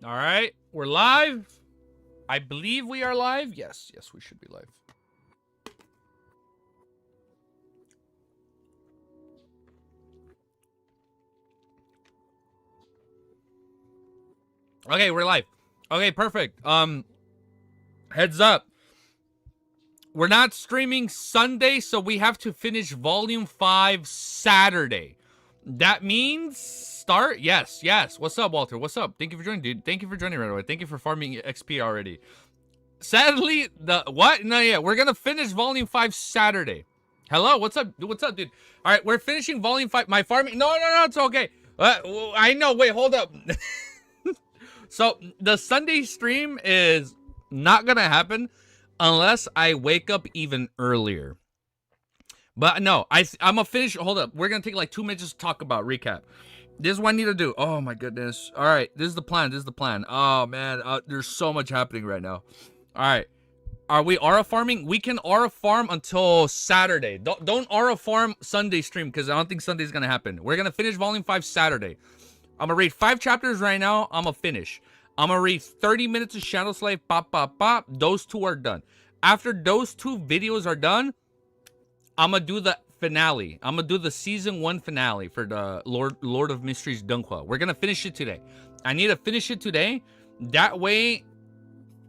All right, we're live. I believe we are live. Yes, we should be live. Okay, we're live. Okay, perfect. Heads up. We're not streaming Sunday, so we have to finish Volume 5 Saturday. That means start? Yes. What's up, Walter? What's up? Thank you for joining, dude. Thank you for joining right away. Thank you for farming XP already. Sadly, what? No, yeah, we're gonna finish Volume 5 Saturday. Hello, what's up? What's up, dude? All right, we're finishing Volume 5. My farming. No, it's okay. I know. Wait, hold up. So the Sunday stream is not gonna happen unless I wake up even earlier. But no, I'm gonna finish. Hold up. We're gonna take like 2 minutes to talk about recap. This is what I need to do. Oh my goodness. All right, this is the plan. Oh man, there's so much happening right now. All right, are we aura farming? We can aura farm until Saturday. Don't aura farm Sunday stream because I don't think Sunday's gonna happen. We're gonna finish Volume 5 Saturday. I'm gonna read 5 chapters right now. I'm gonna finish. I'm gonna read 30 minutes of Shadow Slave. Pop. Those 2 are done. After those 2 videos are done, I'm gonna do the finale. I'm gonna do the season 1 finale for the Lord of Mysteries Dunqua. We're gonna finish it today. I need to finish it today. That way,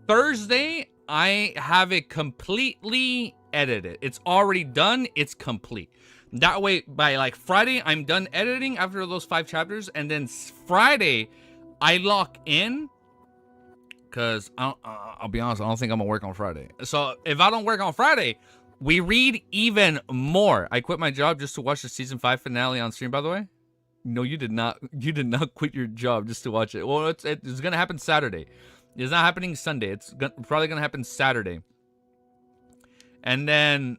Thursday, I have it completely edited. It's already done. It's complete. That way, by like Friday, I'm done editing after those 5 chapters. And then Friday, I lock in. Because I'll be honest, I don't think I'm going to work on Friday. So if I don't work on Friday, we read even more. I quit my job just to watch the season 5 finale on stream, by the way. No, you did not. You did not quit your job just to watch it. Well, it's going to happen Saturday. It's not happening Sunday. It's probably going to happen Saturday. And then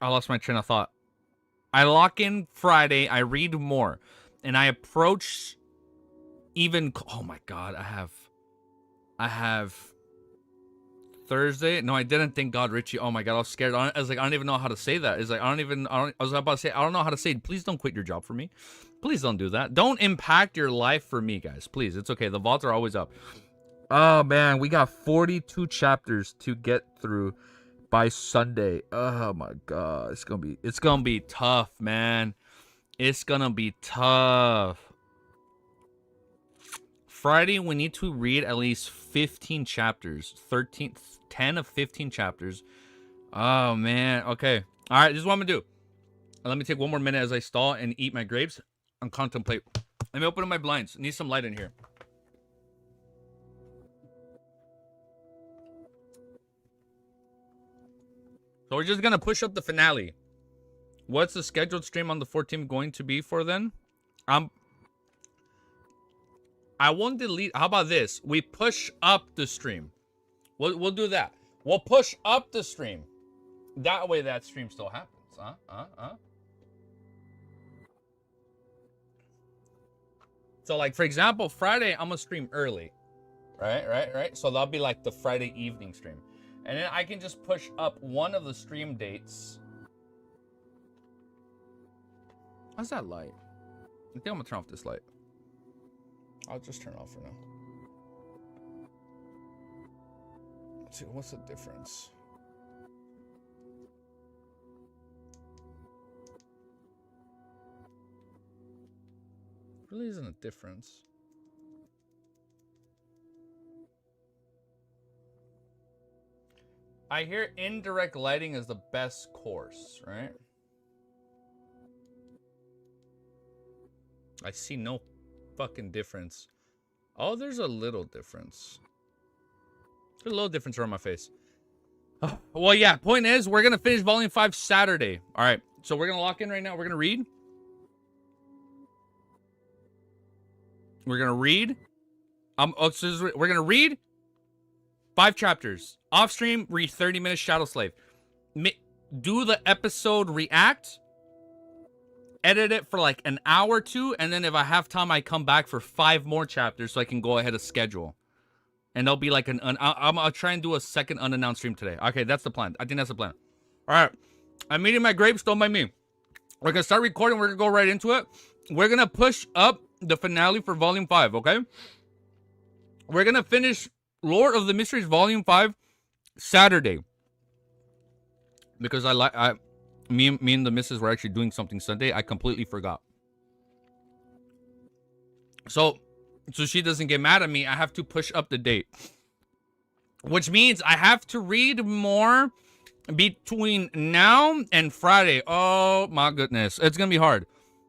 I lost my train of thought. I lock in Friday. I read more. And I approach even... Oh, my God. I have Thursday. No, I didn't think God Richie. Oh, my God. I was scared. I was like, I don't even know how to say that. It's like, I was about to say, I don't know how to say it. Please don't quit your job for me. Please don't do that. Don't impact your life for me, guys. Please. It's okay. The vaults are always up. Oh, man. We got 42 chapters to get through by Sunday. Oh, my God. It's gonna be tough, man. It's gonna be tough. Friday, we need to read at least 15 chapters. 10 of 15 chapters. Oh, man. Okay. All right. This is what I'm gonna do. Let me take 1 more minute as I stall and eat my grapes and contemplate. Let me open up my blinds. Need some light in here. So we're just gonna push up the finale. What's the scheduled stream on the 14th going to be for then? I won't delete. How about this? We push up the stream. We'll do that. We'll push up the stream. That way that stream still happens. So like for example, Friday I'm gonna stream early. Right. So that'll be like the Friday evening stream. And then I can just push up one of the stream dates. How's that light? I think I'm gonna turn off this light. I'll just turn it off for now. Let's see, what's the difference? Really isn't a difference. I hear indirect lighting is the best course, right? I see no fucking difference. Oh, there's a little difference. There's a little difference around my face. Oh, well, yeah, point is, we're going to finish Volume 5 Saturday. All right, so we're going to lock in right now. We're going to read. We're going to read. We're going to read 5 chapters. Off stream, read 30 minutes Shadow Slave. Do the episode react. Edit it for like an hour or 2, and then if I have time, I come back for 5 more chapters so I can go ahead of schedule. And there'll be like I'll try and do a second unannounced stream today. Okay, that's the plan. I think that's the plan. All right, I'm eating my grapes. Don't mind me. We're gonna start recording. We're gonna go right into it. We're gonna push up the finale for Volume 5, okay? We're going to finish Lord of the Mysteries Volume 5 Saturday. Because me and the missus were actually doing something Sunday. I completely forgot. So she doesn't get mad at me, I have to push up the date. Which means I have to read more between now and Friday. Oh my goodness. It's going to be hard.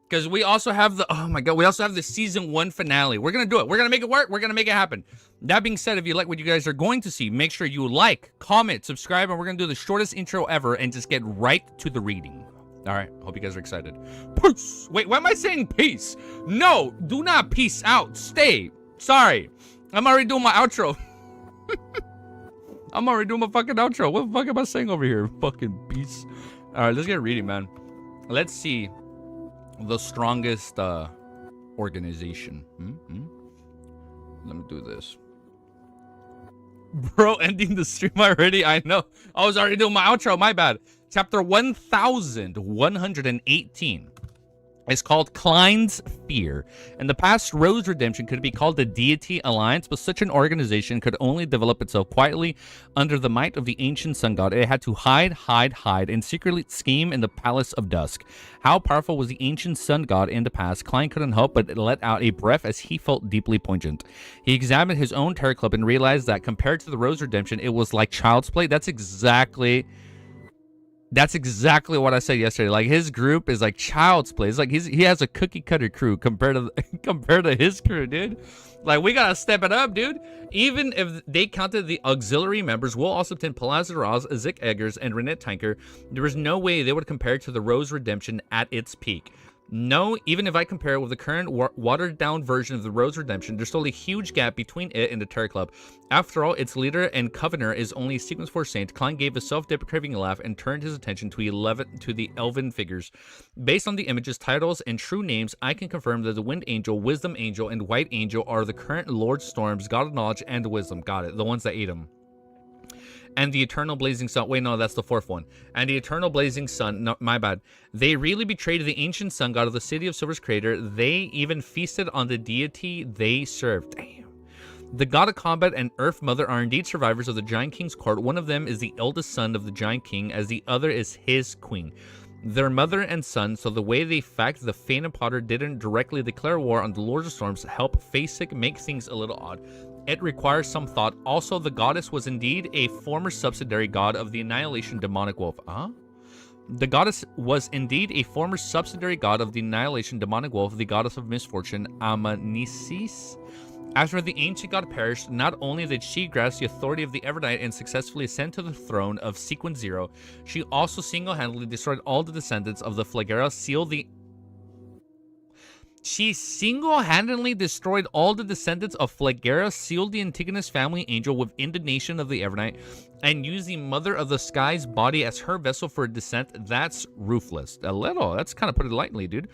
Because we also have the season 1 finale. We're going to do it. We're going to make it work. We're going to make it happen. That being said, if you like what you guys are going to see, make sure you like, comment, subscribe, and we're going to do the shortest intro ever and just get right to the reading. All right. Hope you guys are excited. Peace. Wait, why am I saying peace? No, do not peace out. Stay. Sorry. I'm already doing my outro. I'm already doing my fucking outro. What the fuck am I saying over here? Fucking peace. All right, let's get reading, man. Let's see the strongest organization. Let me do this. Bro, ending the stream already? I know. I was already doing my outro. My bad. Chapter 1118 is called Klein's Fear. In the past, Rose Redemption could be called a deity alliance, but such an organization could only develop itself quietly under the might of the ancient sun god. It had to hide, and secretly scheme in the Palace of Dusk. How powerful was the ancient sun god in the past? Klein couldn't help but let out a breath as he felt deeply poignant. He examined his own terror club and realized that compared to the Rose Redemption, it was like child's play. That's exactly what I said yesterday. Like, his group is like child's play. It's like he has a cookie cutter crew compared to his crew, dude. Like, we gotta step it up, dude. Even if they counted the auxiliary members, Will Ossipton, Palazzo Ross, Zik Eggers, and Renette Tinker, there was no way they would compare to the Rose Redemption at its peak. No, even if I compare it with the current watered-down version of the Rose Redemption, there's still a huge gap between it and the Terror Club. After all, its leader and covener is only a Sequence 4 saint. Klein gave a self-deprecating laugh and turned his attention to the elven figures. Based on the images, titles, and true names, I can confirm that the Wind Angel, Wisdom Angel, and White Angel are the current Lord Storms, God of Knowledge and Wisdom. Got it. The ones that ate him. And the Eternal Blazing Sun. Wait, no, that's the 4th one. And the Eternal Blazing Sun. No, my bad. They really betrayed the ancient sun god of the city of Silver's crater. They even feasted on the deity they served. Damn. The god of combat and Earth Mother are indeed survivors of the Giant King's court. One of them is the eldest son of the Giant King, as the other is his queen. Their mother and son, so the way they fact the Fainted Potter didn't directly declare war on the Lords of Storms help Facek make things a little odd. It requires some thought. Also, the goddess was indeed a former subsidiary god of the Annihilation Demonic Wolf. The goddess was indeed a former subsidiary god of the Annihilation Demonic Wolf, the goddess of misfortune, Amanisis. After the ancient god perished, not only did she grasp the authority of the Evernight and successfully ascend to the throne of Sequence Zero, she also single-handedly destroyed all the descendants of the Flagera, She single-handedly destroyed all the descendants of Flagera, sealed the Antigonus family angel within the nation of the Evernight, and used the Mother of the Sky's body as her vessel for descent. That's ruthless. A little. That's kind of put it lightly, dude.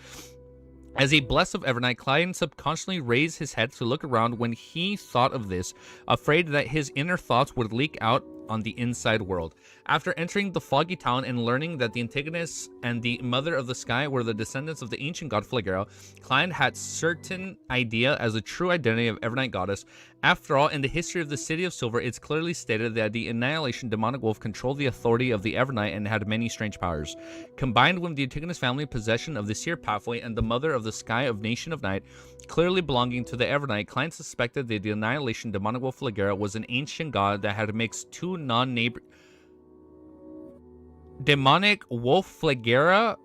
As a blessed of Evernight, Klein subconsciously raised his head to look around when he thought of this, afraid that his inner thoughts would leak out on the inside world. After entering the foggy town and learning that the Antigonus and the Mother of the Sky were the descendants of the ancient god Flagera, Klein had certain idea as the true identity of Evernight Goddess. After all, in the history of the City of Silver, it's clearly stated that the Annihilation Demonic Wolf controlled the authority of the Evernight and had many strange powers. Combined with the Antigonus family possession of the Seer Pathway and the Mother of the Sky of Nation of Night, clearly belonging to the Evernight, Klein suspected that the Annihilation Demonic Wolf Flagera was an ancient god that had mixed two Demonic Wolf Flagera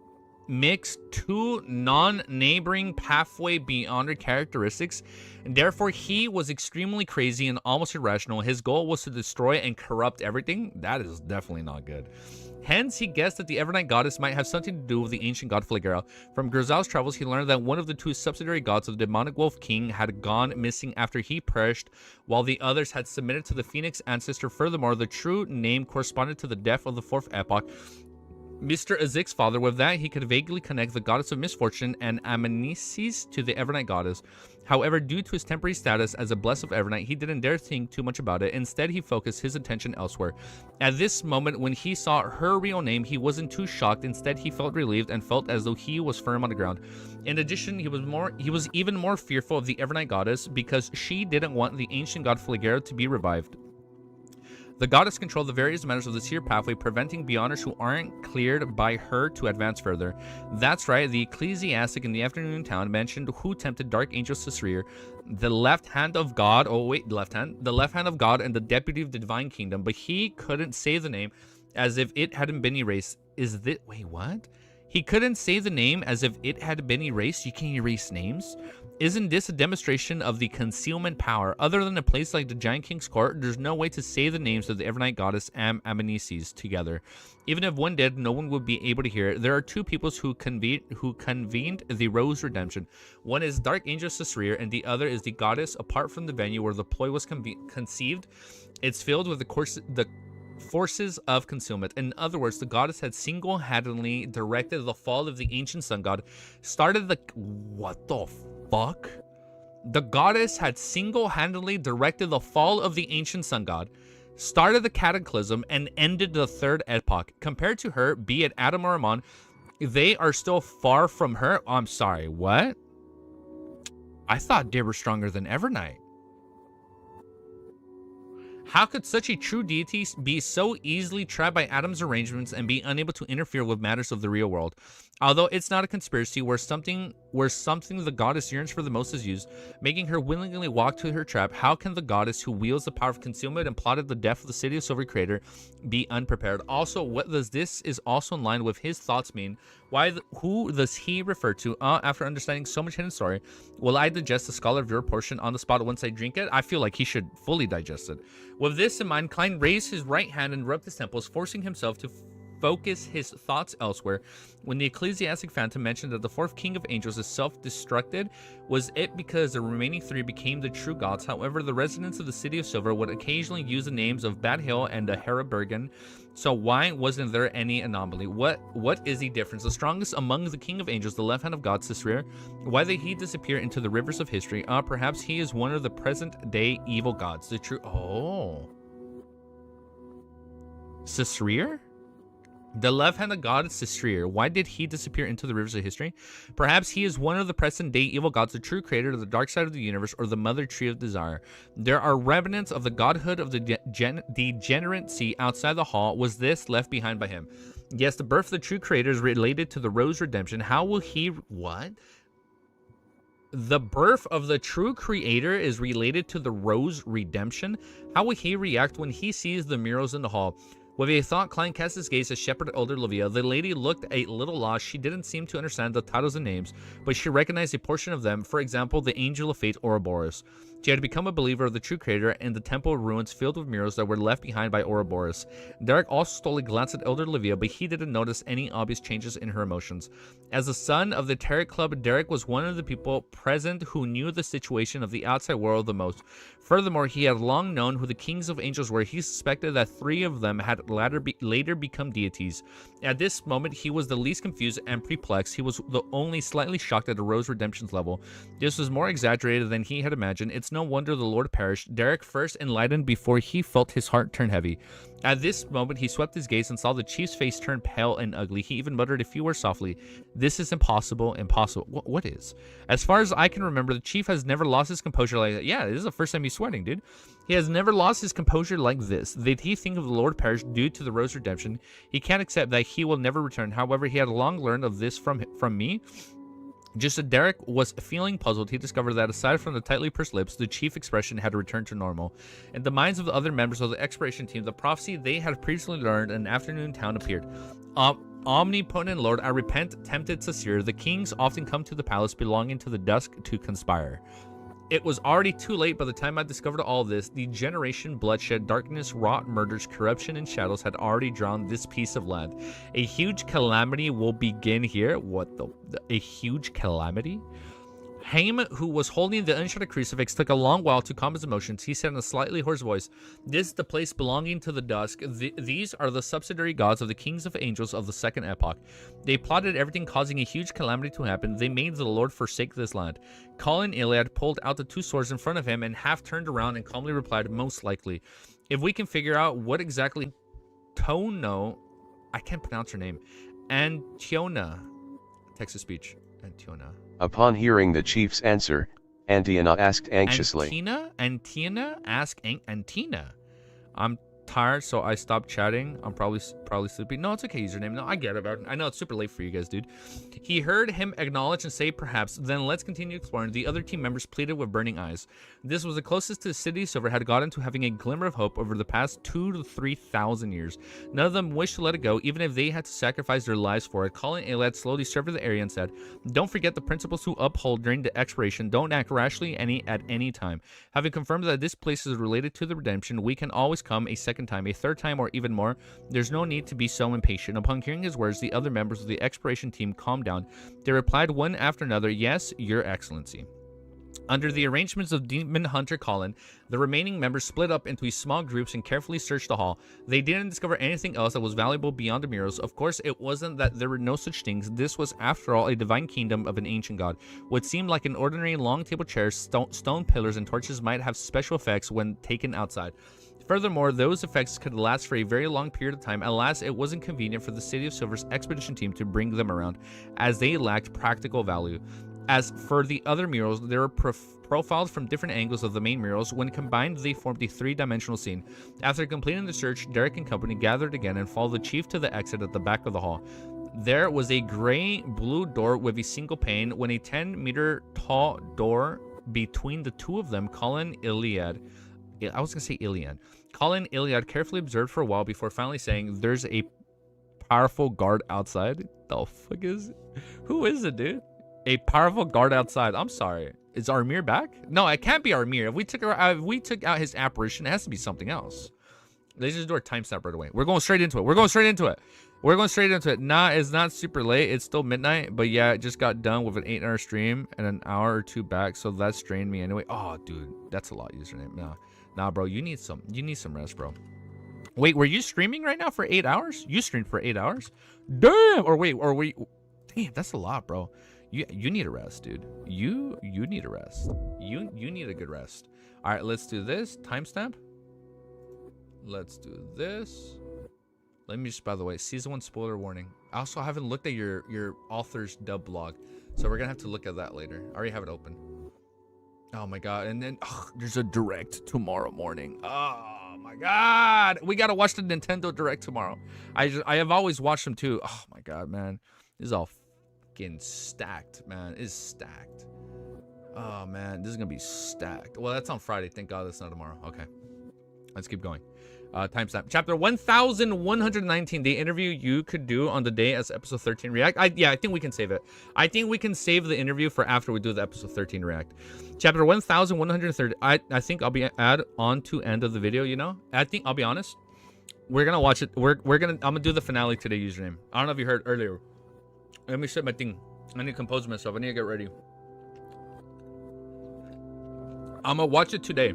mixed two non-neighboring pathway beyond her characteristics, and therefore he was extremely crazy and almost irrational. His goal was to destroy and corrupt everything. That is definitely not good. Hence, he guessed that the Evernight Goddess might have something to do with the ancient god Flagera. From Grizel's travels, he learned that one of the two subsidiary gods of the Demonic Wolf King had gone missing after he perished, while the others had submitted to the Phoenix ancestor. Furthermore, the true name corresponded to the death of the fourth epoch, Mr. Azik's father. With that, he could vaguely connect the goddess of misfortune and Amnesis to the Evernight goddess. However, due to his temporary status as a blessed of Evernight, he didn't dare think too much about it. Instead, he focused his attention elsewhere. At this moment, when he saw her real name, he wasn't too shocked. Instead, he felt relieved and felt as though he was firm on the ground. In addition, he was even more fearful of the Evernight goddess because she didn't want the ancient god Fligera to be revived. The goddess controlled the various matters of the seer pathway, preventing beyonders who aren't cleared by her to advance further. That's right, the ecclesiastic in the afternoon town mentioned who tempted Dark Angel Sisrir, the left hand of God. Oh wait, the left hand of God and the deputy of the divine kingdom, but he couldn't say the name as if it hadn't been erased. Wait, what? He couldn't say the name as if it had been erased? You can't erase names? Isn't this a demonstration of the concealment power? Other than a place like the Giant King's Court, there's no way to say the names of the Evernight goddess and Amnesis together. Even if one did, no one would be able to hear it. There are two peoples who convened the Rose Redemption. One is Dark Angel Sisrir, and the other is the goddess. Apart from the venue where the ploy was conceived, it's filled with the forces of concealment. In other words, the goddess had single-handedly directed the fall of the ancient sun god, started the... What the fuck? The goddess had single-handedly directed the fall of the ancient sun god, started the cataclysm, and ended the third epoch. Compared to her, be it Adam or Amon, they are still far from her. I'm sorry, what? I thought they were stronger than Evernight. How could such a true deity be so easily trapped by Adam's arrangements and be unable to interfere with matters of the real world? Although it's not a conspiracy where something the goddess yearns for the most is used, making her willingly walk to her trap, how can the goddess who wields the power of concealment and plotted the death of the city of Silver Creator be unprepared? Also, what does this is also in line with his thoughts mean? Who does he refer to? After understanding so much hidden story, will I digest the Scholar of your portion on the spot once I drink it? I feel like he should fully digest it. With this in mind, Klein raised his right hand and rubbed his temples, forcing himself to focus his thoughts elsewhere. When the ecclesiastic phantom mentioned that the fourth king of angels is self-destructed, was it because the remaining three became the true gods? However, the residents of the city of Silver would occasionally use the names of Bad Hill and the Herabergen, so why wasn't there any anomaly? What is the difference? The strongest among the king of angels, the left hand of God, Sisrir, why did he disappear into the rivers of history? Perhaps he is one of the present-day evil gods. The true... Oh. Sisrir? The left-handed god Sisrir. Why did he disappear into the rivers of history? Perhaps he is one of the present-day evil gods, the true creator of the dark side of the universe, or the mother tree of desire. There are remnants of the godhood of the degeneracy outside the hall. Was this left behind by him? Yes, the birth of the true creator is related to the Rose Redemption. How will he... What? The birth of the true creator is related to the Rose Redemption? How will he react when he sees the murals in the hall? With a thought, Klein cast his gaze at Shepherd Elder Livia. The lady looked a little lost. She didn't seem to understand the titles and names, but she recognized a portion of them. For example, the Angel of Fate, Ouroboros. She had become a believer of the true creator and the temple ruins filled with murals that were left behind by Ouroboros. Derek also stole a glance at Elder Livia, but he didn't notice any obvious changes in her emotions. As the son of the Tarot Club, Derek was one of the people present who knew the situation of the outside world the most. Furthermore, he had long known who the kings of angels were. He suspected that three of them had later become deities. At this moment, he was the least confused and perplexed. He was the only slightly shocked at the Rose Redemption's level. This was more exaggerated than he had imagined. It's no wonder the Lord perished. Derek first enlightened before he felt his heart turn heavy. At this moment, he swept his gaze and saw the chief's face turn pale and ugly. He even muttered a few words softly. This is impossible, impossible. What is? As far as I can remember, the chief has never lost his composure like that. Yeah, this is the first time he's sweating, dude. He has never lost his composure like this. Did he think of the Lord perished due to the Rose Redemption? He can't accept that he will never return. However, he had long learned of this from me. Just as Derek was feeling puzzled, he discovered that aside from the tightly pursed lips, the chief expression had returned to normal. In the minds of the other members of the exploration team, the prophecy they had previously learned in Afternoon Town appeared. Omnipotent Lord, I repent, tempted Sisir. The kings often come to the palace belonging to the dusk to conspire. It was already too late by the time I discovered all this. Degeneration, bloodshed, darkness, rot, murders, corruption, and shadows had already drawn this piece of land. A huge calamity will begin here. What the? A huge calamity? Haim, who was holding the uncharted crucifix, took a long while to calm his emotions. He said in a slightly hoarse voice, "This is the place belonging to the dusk. These are the subsidiary gods of the kings of angels of the second epoch. They plotted everything, causing a huge calamity to happen. They made the Lord forsake this land." Colin Iliad pulled out the two swords in front of him and half turned around and calmly replied, "Most likely. If we can figure out what exactly Tono," I can't pronounce her name, Antiona, text-to-speech, Antiona. Upon hearing the chief's answer, Antiona asked anxiously. Antiona asked Antina. I'm tired, so I stopped chatting. I'm probably sleepy. No, it's okay, username. No, I get it. I know it's super late for you guys, dude. He heard him acknowledge and say, "Perhaps, then let's continue exploring." The other team members pleaded with burning eyes. This was the closest the city Silver had gotten to having a glimmer of hope over the past 2,000 to 3,000 years. None of them wished to let it go, even if they had to sacrifice their lives for it. Colin Iliad slowly surveyed the area and said, "Don't forget the principles to uphold during the exploration. Don't act rashly at any time. Having confirmed that this place is related to the redemption, we can always come a second time, a third time, or even more. There's no need to be so impatient." Upon hearing his words, the other members of the exploration team calmed down. They replied one after another, "Yes, Your Excellency." Under the arrangements of Demon Hunter Colin, the remaining members split up into small groups and carefully searched the hall. They didn't discover anything else that was valuable beyond the murals. Of course, it wasn't that there were no such things. This was, after all, a divine kingdom of an ancient god. What seemed like an ordinary long table chairs, stone pillars, and torches might have special effects when taken outside. Furthermore, those effects could last for a very long period of time. Alas, it wasn't convenient for the City of Silver's expedition team to bring them around, as they lacked practical value. As for the other murals, they were profiled from different angles of the main murals. When combined, they formed a three-dimensional scene. After completing the search, Derek and company gathered again and followed the chief to the exit at the back of the hall. There was a gray-blue door with a single pane. When a 10-meter tall door between the two of them, Colin Iliad carefully observed for a while before finally saying, "There's a powerful guard outside." The fuck is it? Who is it, dude? A powerful guard outside. I'm sorry. Is Armir back? No, it can't be Armir. If we took out his apparition, it has to be something else. Let's just do our timestamp right away. We're going straight into it. Nah, it's not super late. It's still midnight. But yeah, it just got done with an 8-hour stream and an hour or two back. So that strained me anyway. Oh, dude, that's a lot, username. Nah, bro, you need some rest, bro. Wait, were you streaming right now for 8 hours? You streamed for 8 hours? Damn! Damn, that's a lot, bro. You need a rest, dude. You need a rest. You need a good rest. All right, let's do this. Timestamp. Let's do this. Let me just, by the way, season 1 spoiler warning. I also haven't looked at your author's dub blog, so we're gonna have to look at that later. I already have it open. Oh my god, and then there's a direct tomorrow morning. Oh my god, we gotta watch the Nintendo Direct tomorrow. I have always watched them too. Oh my god, man, this is all fucking stacked, man. It's stacked. Oh man, this is gonna be stacked. Well, that's on Friday. Thank God that's not tomorrow. Okay, let's keep going. Timestamp. Chapter 1119. The interview you could do on the day as episode 13 react. I think we can save it. I think we can save the interview for after we do the episode 13 react. Chapter 1130. I think I'll be add on to end of the video. You know, I think I'll be honest. We're gonna watch it. I'm gonna do the finale today. Username. I don't know if you heard earlier. Let me set my thing. I need to compose myself. I need to get ready. I'm gonna watch it today.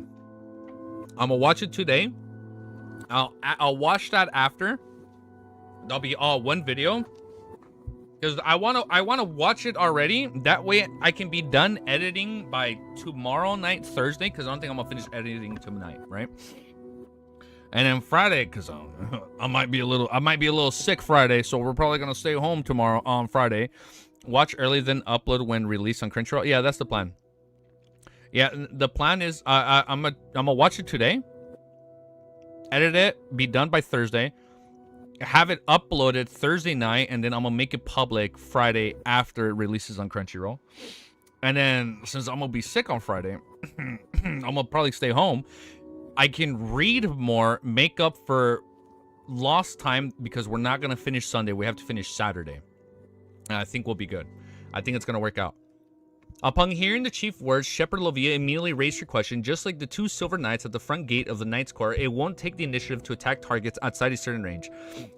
I'll watch that after. That'll be all one video. Because I wanna watch it already. That way I can be done editing by tomorrow night, Thursday, because I don't think I'm gonna finish editing tonight, right? And then Friday, because I might be a little sick Friday, so we're probably gonna stay home tomorrow on Friday. Watch early, then upload when released on Crunchyroll. Yeah, that's the plan. Yeah, the plan is I'm gonna watch it today. Edit it, be done by Thursday, have it uploaded Thursday night, and then I'm gonna make it public Friday after it releases on Crunchyroll. And then since I'm gonna be sick on Friday, I'm gonna probably stay home. I can read more, make up for lost time, because we're not gonna finish Sunday. We have to finish Saturday. And I think we'll be good. I think it's gonna work out. Upon hearing the chief words, Shepherd Lovia immediately raised her question. Just like the two silver knights at the front gate of the Knight's Court, it won't take the initiative to attack targets outside a certain range.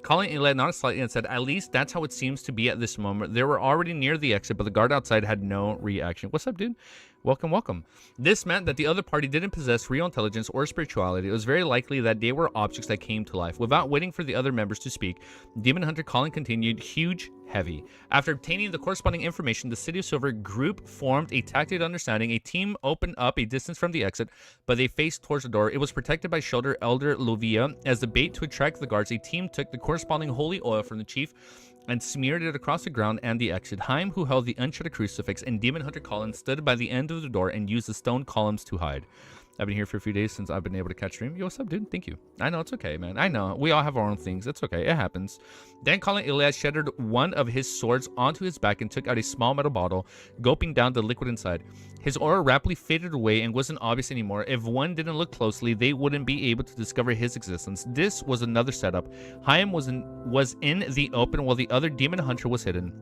Calling Iliad nodded slightly and said, at least that's how it seems to be at this moment. They were already near the exit, but the guard outside had no reaction. What's up, dude? Welcome, welcome. This meant that the other party didn't possess real intelligence or spirituality. It was very likely that they were objects that came to life. Without waiting for the other members to speak, Demon Hunter Colin continued, huge, heavy. After obtaining the corresponding information, the City of Silver group formed a tacit understanding. A team opened up a distance from the exit, but they faced towards the door. It was protected by Shoulder Elder Lovia. As the bait to attract the guards, a team took the corresponding holy oil from the chief and smeared it across the ground and the exit. Haim, who held the unshattered crucifix, and Demon Hunter Colin stood by the end of the door and used the stone columns to hide. I've been here for a few days since I've been able to catch stream. Yo, what's up, dude? Thank you. I know, it's okay, man. I know. We all have our own things. It's okay. It happens. Then Colin Iliad shattered one of his swords onto his back and took out a small metal bottle, gulping down the liquid inside. His aura rapidly faded away and wasn't obvious anymore. If one didn't look closely, they wouldn't be able to discover his existence. This was another setup. Haim was in the open while the other demon hunter was hidden.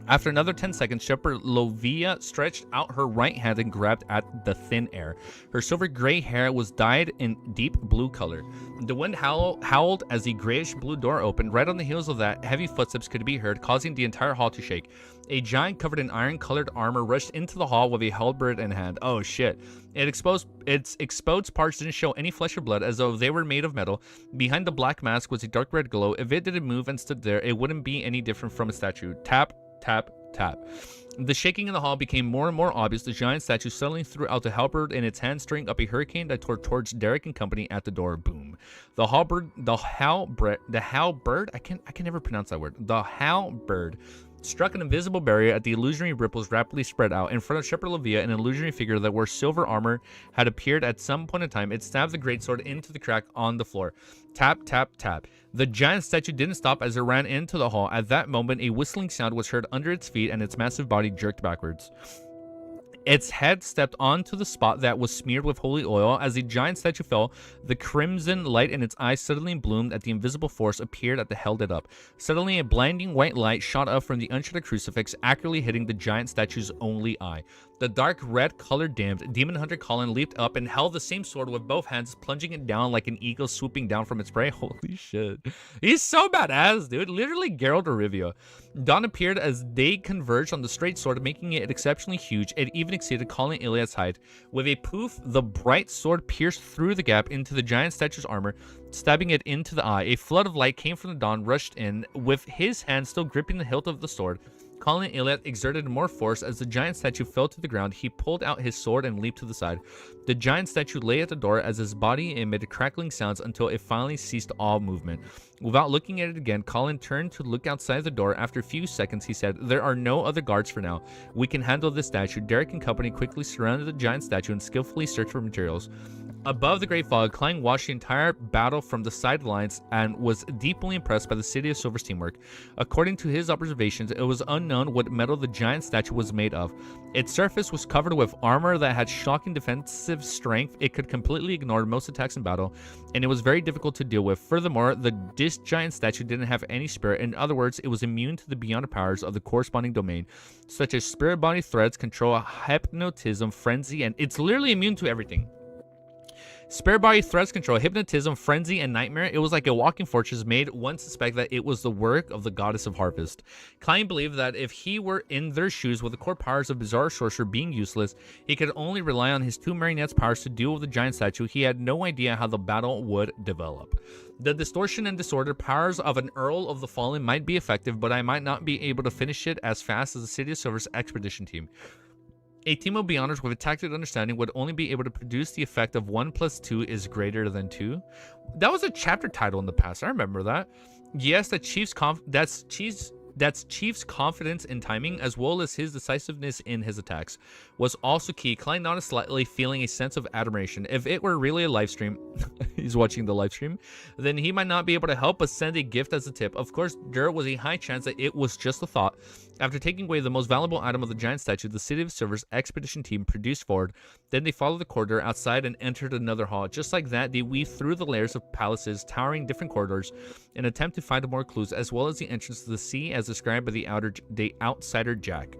After another 10 seconds, Shepherd Lovia stretched out her right hand and grabbed at the thin air. Her silver gray hair was dyed in deep blue color. The wind howled as the grayish-blue door opened. Right on the heels of that, heavy footsteps could be heard, causing the entire hall to shake. A giant covered in iron-colored armor rushed into the hall with a halberd in hand. Oh shit. Its exposed parts didn't show any flesh or blood, as though they were made of metal. Behind the black mask was a dark red glow. If it didn't move and stood there, it wouldn't be any different from a statue. Tap, tap, tap. The shaking in the hall became more and more obvious. The giant statue suddenly threw out the halberd in its hand, stirring up a hurricane that tore towards Derek and company at the door. Boom. The halberd, I can never pronounce that word. The halberd struck an invisible barrier at the illusionary ripples rapidly spread out. In front of Shepherd Lovia, an illusionary figure that wore silver armor had appeared at some point in time. It stabbed the greatsword into the crack on the floor. Tap, tap, tap. The giant statue didn't stop as it ran into the hall. At that moment, a whistling sound was heard under its feet and its massive body jerked backwards. Its head stepped onto the spot that was smeared with holy oil. As the giant statue fell, the crimson light in its eyes suddenly bloomed as the invisible force appeared that held it up. Suddenly, a blinding white light shot up from the unshattered crucifix, accurately hitting the giant statue's only eye. The dark red color dimmed. Demon Hunter Colin leaped up and held the same sword with both hands, plunging it down like an eagle swooping down from its prey. Holy shit. He's so badass, dude. Literally Geralt of Rivia. Dawn appeared as they converged on the straight sword, making it exceptionally huge. It even exceeded Colin Iliad's height. With a poof, the bright sword pierced through the gap into the giant statue's armor, stabbing it into the eye. A flood of light came from the dawn, rushed in, with his hand still gripping the hilt of the sword. Colin Iliad exerted more force. As the giant statue fell to the ground, he pulled out his sword and leaped to the side. The giant statue lay at the door as his body emitted crackling sounds until it finally ceased all movement. Without looking at it again, Colin turned to look outside the door. After a few seconds, he said, "There are no other guards for now. We can handle this statue." Derek and company quickly surrounded the giant statue and skillfully searched for materials. Above the great fog, Klein watched the entire battle from the sidelines and was deeply impressed by the City of Silver's teamwork. According to his observations, it was unknown what metal the giant statue was made of. Its surface was covered with armor that had shocking defensive strength. It could completely ignore most attacks in battle, and it was very difficult to deal with. Furthermore, this giant statue didn't have any spirit. In other words, it was immune to the beyond powers of the corresponding domain, such as spirit body threads, control, hypnotism, frenzy, and it's literally immune to everything. Spirit body, threats, control, hypnotism, frenzy, and nightmare. It was like a walking fortress, made one suspect that it was the work of the goddess of harvest. Klein believed that if he were in their shoes with the core powers of bizarre sorcerer being useless, he could only rely on his two marionettes' powers to deal with the giant statue. He had no idea how the battle would develop. The distortion and disorder powers of an Earl of the Fallen might be effective, but I might not be able to finish it as fast as the City of Silver's expedition team. A team of Beyonders with a tactical understanding would only be able to produce the effect of 1 + 2 is greater than 2. That was a chapter title in the past. I remember that. Yes, that's Chief's confidence in timing, as well as his decisiveness in his attacks, was also key. Klein nodded slightly, feeling a sense of admiration. If it were really a live stream, he's watching the live stream, then he might not be able to help but send a gift as a tip. Of course, there was a high chance that it was just a thought. After taking away the most valuable item of the giant statue, the City of Silver's expedition team produced forward. Then they followed the corridor outside and entered another hall. Just like that, they weaved through the layers of palaces, towering different corridors, in an attempt to find more clues, as well as the entrance to the sea as described by the outsider Jack.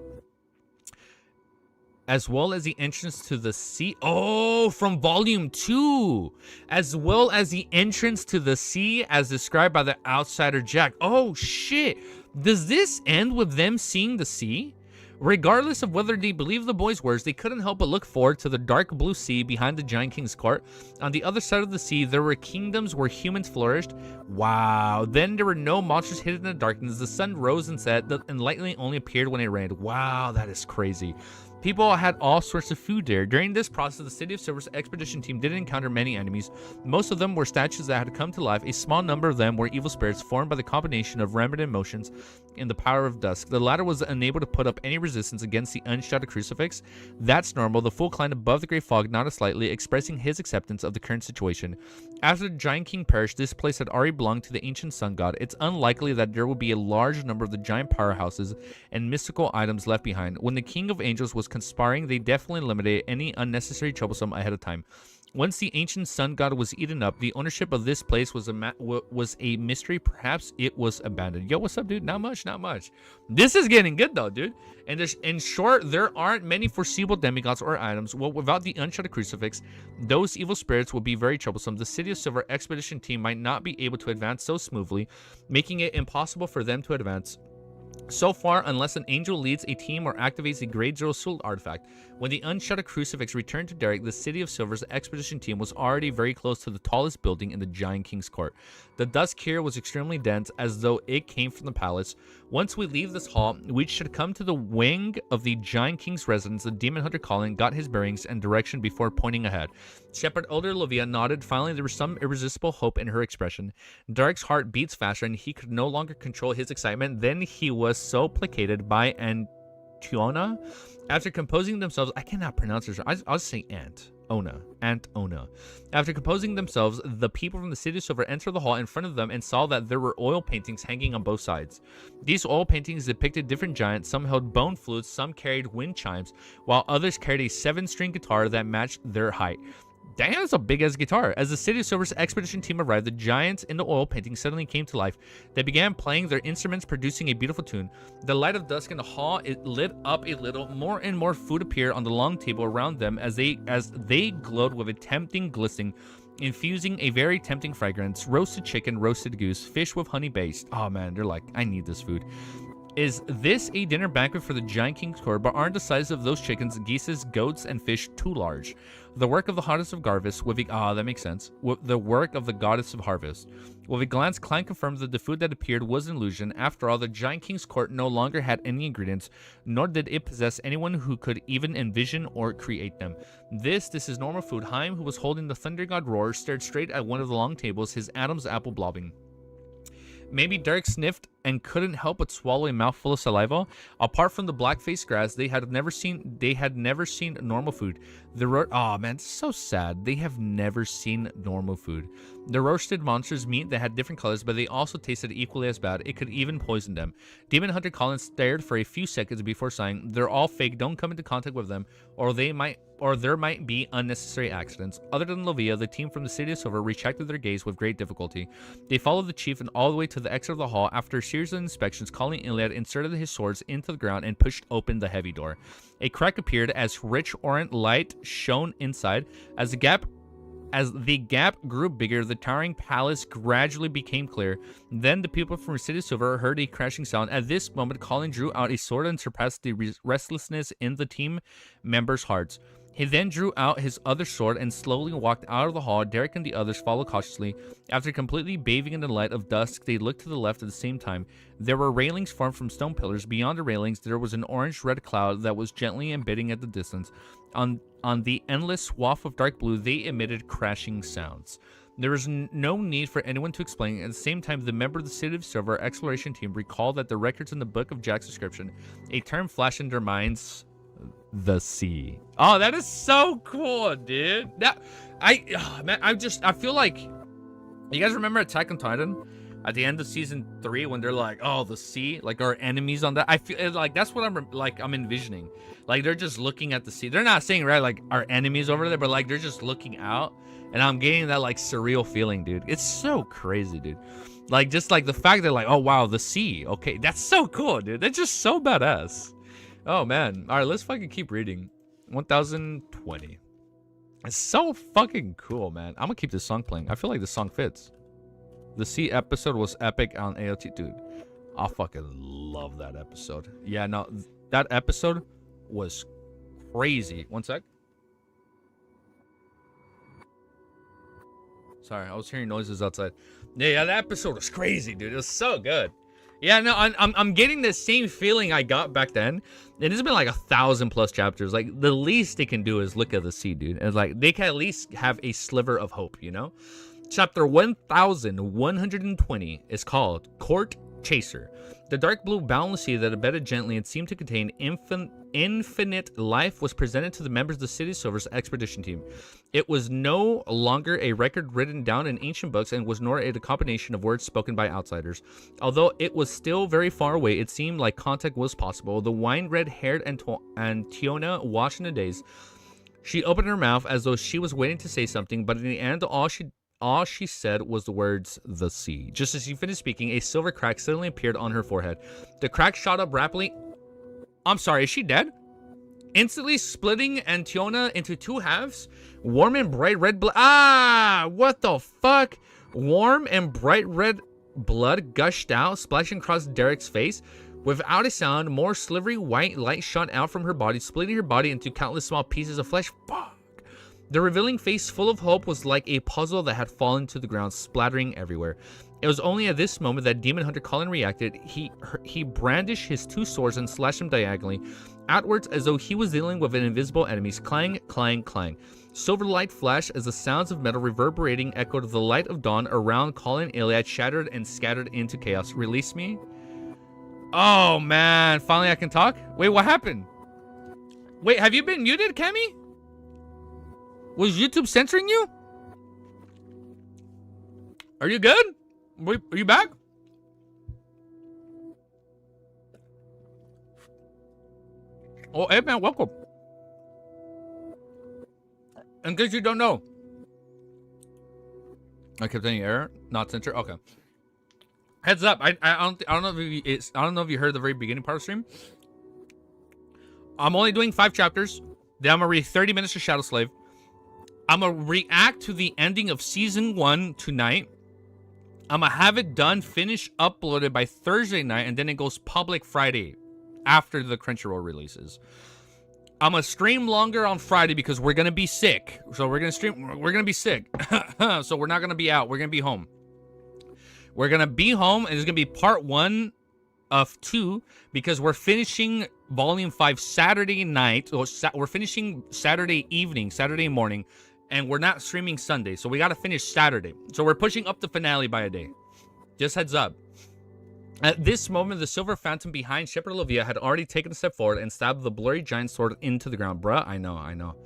as well as the entrance to the sea. Oh, from volume 2. As well as the entrance to the sea as described by the outsider Jack. Oh, shit. Does this end with them seeing the sea? Regardless of whether they believe the boy's words, they couldn't help but look forward to the dark blue sea behind the giant king's court. On the other side of the sea, there were kingdoms where humans flourished. Wow. Then there were no monsters hidden in the darkness. The sun rose and set, and lightning only appeared when it rained. Wow, that is crazy. People had all sorts of food there. During this process, the City of Silver's expedition team didn't encounter many enemies. Most of them were statues that had come to life. A small number of them were evil spirits formed by the combination of remnant emotions and the power of dusk. The latter was unable to put up any resistance against the unshrouded crucifix. That's normal. The fool climbed above the great fog, nodded slightly, expressing his acceptance of the current situation. After the giant king perished, this place had already belonged to the ancient sun god. It's unlikely that there would be a large number of the giant powerhouses and mystical items left behind. When the king of angels was conspiring, they definitely eliminated any unnecessary troublesome ahead of time. Once the ancient sun god was eaten up, the ownership of this place was a mystery. Perhaps it was abandoned. Yo, what's up, dude? Not much. This is getting good, though, dude. And in short, there aren't many foreseeable demigods or items. Well, without the unshrouded crucifix, those evil spirits would be very troublesome. The City of Silver expedition team might not be able to advance so smoothly, making it impossible for them to advance so far unless an angel leads a team or activates a Grade Zero Soul artifact. When the unshrouded crucifix returned to Derek, the City of Silver's expedition team was already very close to the tallest building in the giant king's court. The dusk here was extremely dense, as though it came from the palace. Once we leave this hall, we should come to the wing of the giant king's residence. The demon hunter Colin got his bearings and direction before pointing ahead. Shepherd Elder Livia nodded. Finally, there was some irresistible hope in her expression. Derek's heart beats faster, and he could no longer control his excitement. Then he was so placated by Antiona. After composing themselves, I cannot pronounce her. I'll just say Aunt Ona. After composing themselves, the people from the City of Silver entered the hall in front of them and saw that there were oil paintings hanging on both sides. These oil paintings depicted different giants. Some held bone flutes, some carried wind chimes, while others carried a 7-string guitar that matched their height. Damn, that's a big-ass guitar. As the City of Silver's expedition team arrived, the giants in the oil painting suddenly came to life. They began playing their instruments, producing a beautiful tune. The light of dusk in the hall, it lit up a little. More and more food appeared on the long table around them as they glowed with a tempting glistening, infusing a very tempting fragrance. Roasted chicken, roasted goose, fish with honey based. Oh man, they're like, I need this food. Is this a dinner banquet for the giant king's court? But aren't the size of those chickens, geese, goats, and fish too large? The work of the goddess of harvest, that makes sense. The work of the goddess of harvest. With a glance, Klein confirmed that the food that appeared was an illusion. After all, the giant king's court no longer had any ingredients, nor did it possess anyone who could even envision or create them. This is normal food. Haim, who was holding the thunder god roar, stared straight at one of the long tables, his Adam's apple blobbing. Maybe Derek sniffed and couldn't help but swallow a mouthful of saliva. Apart from the black-faced grass, they had never seen normal food. Oh man, it's so sad. They have never seen normal food. The roasted monsters' meat that had different colors, but they also tasted equally as bad. It could even poison them. Demon Hunter Colin stared for a few seconds before sighing, "They're all fake. Don't come into contact with them, or there might be unnecessary accidents." Other than Lovia, the team from the City of Silver retracted their gaze with great difficulty. They followed the chief and all the way to the exit of the hall. After a series of inspections, Colin Iliad inserted his swords into the ground and pushed open the heavy door. A crack appeared as rich orange light shone inside. As the gap grew bigger, the towering palace gradually became clear. Then the people from the City of Silver heard a crashing sound. At this moment, Colin drew out a sword and surpassed the restlessness in the team members' hearts. He then drew out his other sword and slowly walked out of the hall. Derek and the others followed cautiously. After completely bathing in the light of dusk, they looked to the left at the same time. There were railings formed from stone pillars. Beyond the railings, there was an orange-red cloud that was gently embedding at the distance. On the endless swath of dark blue, they emitted crashing sounds. There was no need for anyone to explain. At the same time, the member of the City of Silver exploration team recalled that the records in the book of Jack's description, a term flashed in their minds: the sea. Oh, that is so cool, dude. I feel like, you guys remember Attack on Titan at the end of season 3 when they're like, oh, the sea, like our enemies on that? I feel like that's what I'm envisioning. Like they're just looking at the sea. They're not saying, right, like our enemies over there, but like they're just looking out, and I'm getting that like surreal feeling, dude. It's so crazy, dude. Like just like the fact that like, oh wow, the sea. Okay, that's so cool, dude. That's just so badass. Oh man. All right, let's fucking keep reading. 1020. It's so fucking cool, man. I'm gonna keep this song playing. I feel like this song fits. The C episode was epic on AOT. Dude, I fucking love that episode. Yeah, no, that episode was crazy. One sec. Sorry, I was hearing noises outside. Yeah, that episode was crazy, dude. It was so good. Yeah, no, I'm getting the same feeling I got back then. And it's been like 1,000+ chapters. Like, the least they can do is look at the sea, dude. And like, they can at least have a sliver of hope, you know? Chapter 1120 is called Court Chaser. The dark blue boundless sea that abetted gently and seemed to contain infinite life was presented to the members of the City of Silver's expedition team. It was no longer a record written down in ancient books and was nor a combination of words spoken by outsiders. Although it was still very far away, it seemed like contact was possible. The wine-red-haired Antiona watched in the daze. She opened her mouth as though she was waiting to say something, but in the end, all she said was the words, "the sea." Just as she finished speaking, a silver crack suddenly appeared on her forehead. The crack shot up rapidly. I'm sorry, is she dead? Instantly splitting Antiona into two halves. Warm and bright red blood. Ah, what the fuck? Warm and bright red blood gushed out, splashing across Derek's face. Without a sound, more slivery white light shot out from her body, splitting her body into countless small pieces of flesh. Fuck. The revealing face, full of hope, was like a puzzle that had fallen to the ground, splattering everywhere. It was only at this moment that Demon Hunter Colin reacted. He brandished his two swords and slashed them diagonally outwards as though he was dealing with an invisible enemy. Clang, clang, clang. Silver light flashed as the sounds of metal reverberating echoed the light of dawn around Colin Iliad, shattered and scattered into chaos. Release me? Oh, man. Finally I can talk? Wait, what happened? Wait, have you been muted, Kemi? Was YouTube censoring you? Are you good? Are you back? Oh, hey man, welcome. In case you don't know, I kept saying error, not censor. Okay. Heads up, I don't know if you heard the very beginning part of the stream. I'm only doing 5 chapters. Then I'm gonna read 30 minutes of Shadow Slave. I'm going to react to the ending of Season 1 tonight. I'm going to have it done, finished, uploaded by Thursday night, and then it goes public Friday after the Crunchyroll releases. I'm going to stream longer on Friday because we're going to be sick. So we're going to be sick. So we're not going to be out. We're going to be home. We're going to be home, and it's going to be part 1 of 2 because we're finishing Volume 5 Saturday night. Or we're finishing Saturday evening, Saturday morning. And we're not streaming Sunday, so we gotta finish Saturday. So we're pushing up the finale by a day. Just heads up. At this moment, the silver phantom behind Shepherd Olivia had already taken a step forward and stabbed the blurry giant sword into the ground. Bruh, I know.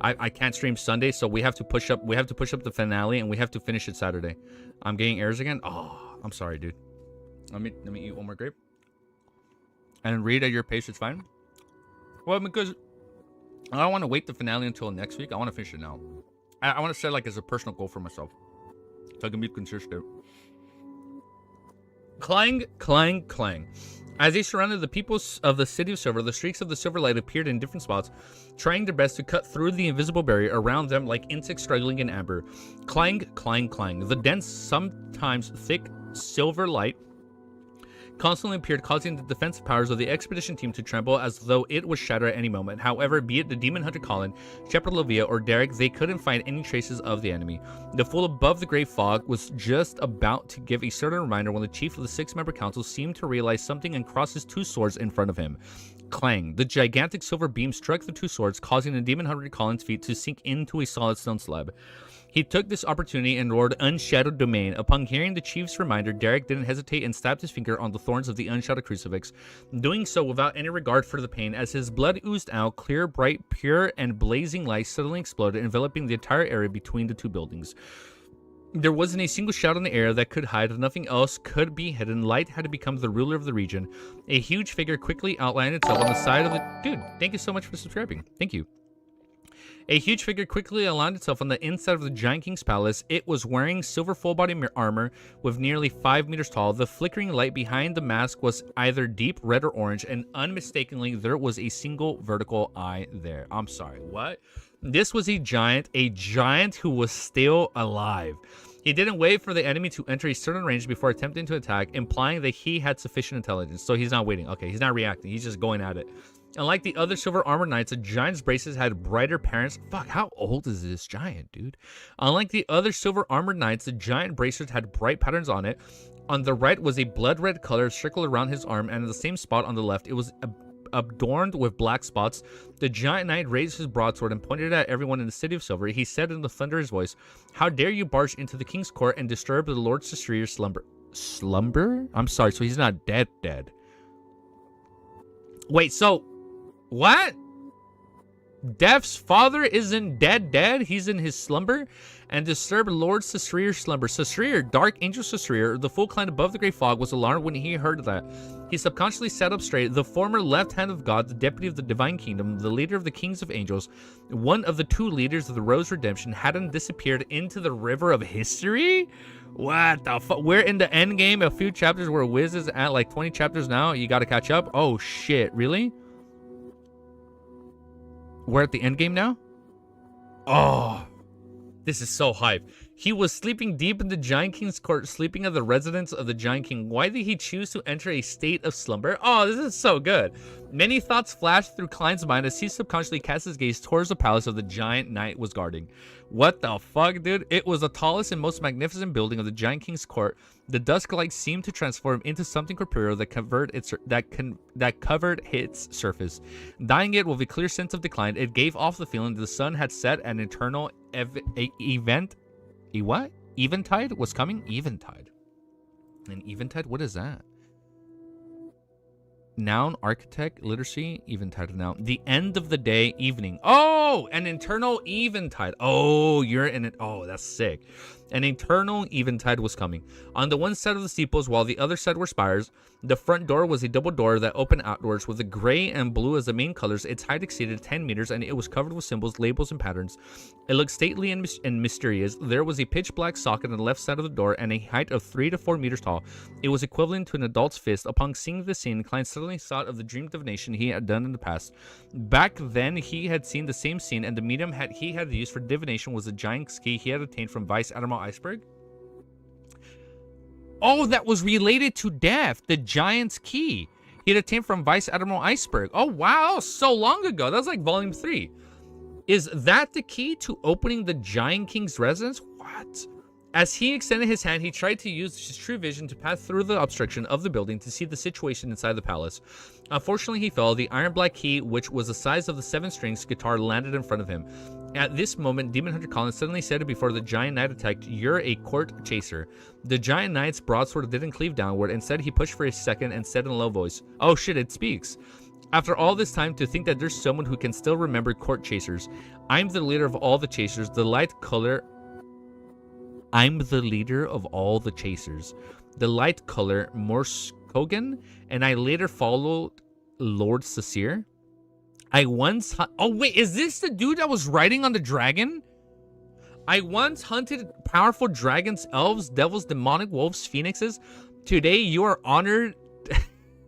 I can't stream Sunday, so we have to push up the finale and we have to finish it Saturday. I'm getting errors again. Oh, I'm sorry, dude. Let me eat one more grape. And read at your pace, it's fine. Well, because I don't want to wait the finale until next week. I want to finish it now. I want to set like as a personal goal for myself, so I can be consistent. Clang, clang, clang. As they surrounded the people of the City of Silver, the streaks of the silver light appeared in different spots, trying their best to cut through the invisible barrier around them like insects struggling in amber. Clang, clang, clang. The dense, sometimes thick silver light constantly appeared, causing the defensive powers of the expedition team to tremble as though it would shatter at any moment. However, be it the Demon Hunter Colin, Shepherd Olivia, or Derek, they couldn't find any traces of the enemy. The fool above the gray fog was just about to give a certain reminder when the chief of the 6-member council seemed to realize something and crossed his 2 swords in front of him. Clang. The gigantic silver beam struck the 2 swords, causing the Demon Hunter Colin's feet to sink into a solid stone slab. He took this opportunity and roared Unshadowed Domain. Upon hearing the chief's reminder, Derek didn't hesitate and stabbed his finger on the thorns of the unshadowed crucifix, doing so without any regard for the pain. As his blood oozed out, clear, bright, pure, and blazing light suddenly exploded, enveloping the entire area between the 2 buildings. There wasn't a single shadow in the air that could hide. Nothing else could be hidden. Light had to become the ruler of the region. A huge figure quickly outlined itself on the side of the... Dude, thank you so much for subscribing. Thank you. A huge figure quickly aligned itself on the inside of the Giant King's palace. It was wearing silver full-body armor with nearly 5 meters tall. The flickering light behind the mask was either deep red or orange, and unmistakably there was a single vertical eye there. I'm sorry, what? This was a giant who was still alive. He didn't wait for the enemy to enter a certain range before attempting to attack, implying that he had sufficient intelligence. So he's not waiting. Okay, he's not reacting. He's just going at it. Unlike the other silver armored knights, the giant's braces had brighter patterns. Fuck, how old is this giant, dude? Unlike the other silver armored knights, the giant bracelet had bright patterns on it. On the right was a blood red color circled around his arm, and in the same spot on the left, it was adorned with black spots. The giant knight raised his broadsword and pointed at everyone in the city of silver. He said in the thunderous voice, "How dare you barge into the king's court and disturb the Lord Caesar's slumber?" Slumber? I'm sorry, so he's not dead. Wait, so what? Death's father isn't dead. He's in his slumber. And disturbed Lord Caesar's slumber. Caesar, Dark Angel Caesar, the full clan above the great fog, was alarmed when he heard that. He subconsciously sat up straight. The former left hand of God, the deputy of the divine kingdom, the leader of the kings of angels, one of the two leaders of the Rose Redemption, hadn't disappeared into the river of history? What the fuck? We're in the end game. A few chapters where Wiz is at like 20 chapters now. You gotta catch up. Oh shit, really? We're at the end game now? Oh, this is so hype. He was sleeping deep in the Giant King's court, sleeping at the residence of the Giant King. Why did he choose to enter a state of slumber? Oh, this is so good. Many thoughts flashed through Klein's mind as he subconsciously cast his gaze towards the palace of the giant knight was guarding. What the fuck, dude? It was the tallest and most magnificent building of the Giant King's court. The dusk light seemed to transform into something corporeal that covered its surface. Dyeing it with a clear sense of decline, it gave off the feeling that the sun had set. An eternal eventide was coming. Eventide. An eventide? What is that? Noun, architect, literacy, eventide. Noun. The end of the day, evening. Oh, an eternal eventide. Oh, you're in it. Oh, that's sick. An eternal eventide was coming. On the one side of the steeples, while the other side were spires, the front door was a double door that opened outwards with the gray and blue as the main colors. Its height exceeded 10 meters, and it was covered with symbols, labels, and patterns. It looked stately and mysterious. There was a pitch black socket on the left side of the door and a height of 3 to 4 meters tall. It was equivalent to an adult's fist. Upon seeing the scene, Klein suddenly thought of the dream divination he had done in the past. Back then, he had seen the same scene, and the medium he had used for divination was the giant's key he had obtained from Vice Admiral Iceberg. Oh, that was related to death. The giant's key he had obtained from Vice Admiral Iceberg. Oh, wow. So long ago. That was like volume 3. Is that the key to opening the Giant King's residence? What? As he extended his hand, he tried to use his true vision to pass through the obstruction of the building to see the situation inside the palace. Unfortunately, he fell. The iron black key, which was the size of the 7-string guitar, landed in front of him. At this moment, Demon Hunter Collins suddenly said before the giant knight attacked, "You're a court chaser." The giant knight's broadsword didn't cleave downward. Instead, he pushed for a second and said in a low voice, "Oh shit, it speaks." After all this time, to think that there's someone who can still remember court chasers. I'm the leader of all the chasers. I'm the leader of all the chasers. The light color, Morse Kogan, and I later followed Lord Caesar. Oh wait, is this the dude that was riding on the dragon? I once hunted powerful dragons, elves, devils, demonic wolves, phoenixes. Today you are honored.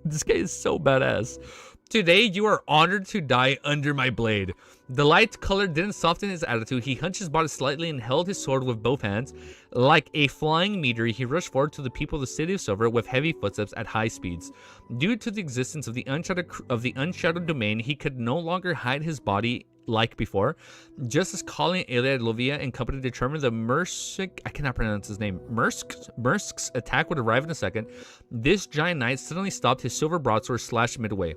This guy is so badass. Today you are honored to die under my blade. The light color didn't soften his attitude. He hunched his body slightly and held his sword with both hands. Like a flying meteor, he rushed forward to the people of the city of Silver with heavy footsteps at high speeds. Due to the existence of the unshadowed domain, he could no longer hide his body like before. Just as Colin, Iliad, Lovia, and company determined the I cannot pronounce his name, Mursk's attack would arrive in a second, this giant knight suddenly stopped. His silver broadsword slashed midway.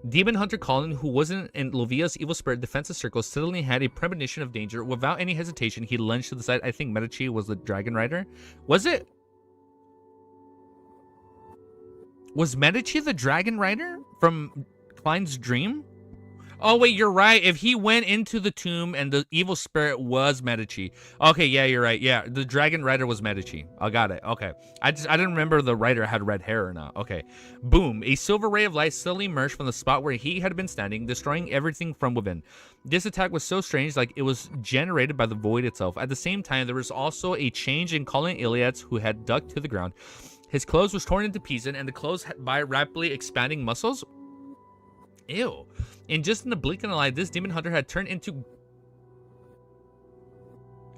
Demon Hunter Colin, who wasn't in Lovia's evil spirit defensive circle, suddenly had a premonition of danger. Without any hesitation, he lunged to the side. I think Medici was the dragon rider. Was it? Was Medici the dragon rider from Klein's dream? Oh, wait, you're right. If he went into the tomb and the evil spirit was Medici. Okay, yeah, you're right. Yeah, the dragon rider was Medici. I got it. Okay. I didn't remember the rider had red hair or not. Okay. Boom. A silver ray of light suddenly emerged from the spot where he had been standing, destroying everything from within. This attack was so strange, like it was generated by the void itself. At the same time, there was also a change in Colin Iliad's, who had ducked to the ground. His clothes was torn into pieces, and the clothes by rapidly expanding muscles. Ew. And just in the blink of an eye, this demon hunter had turned into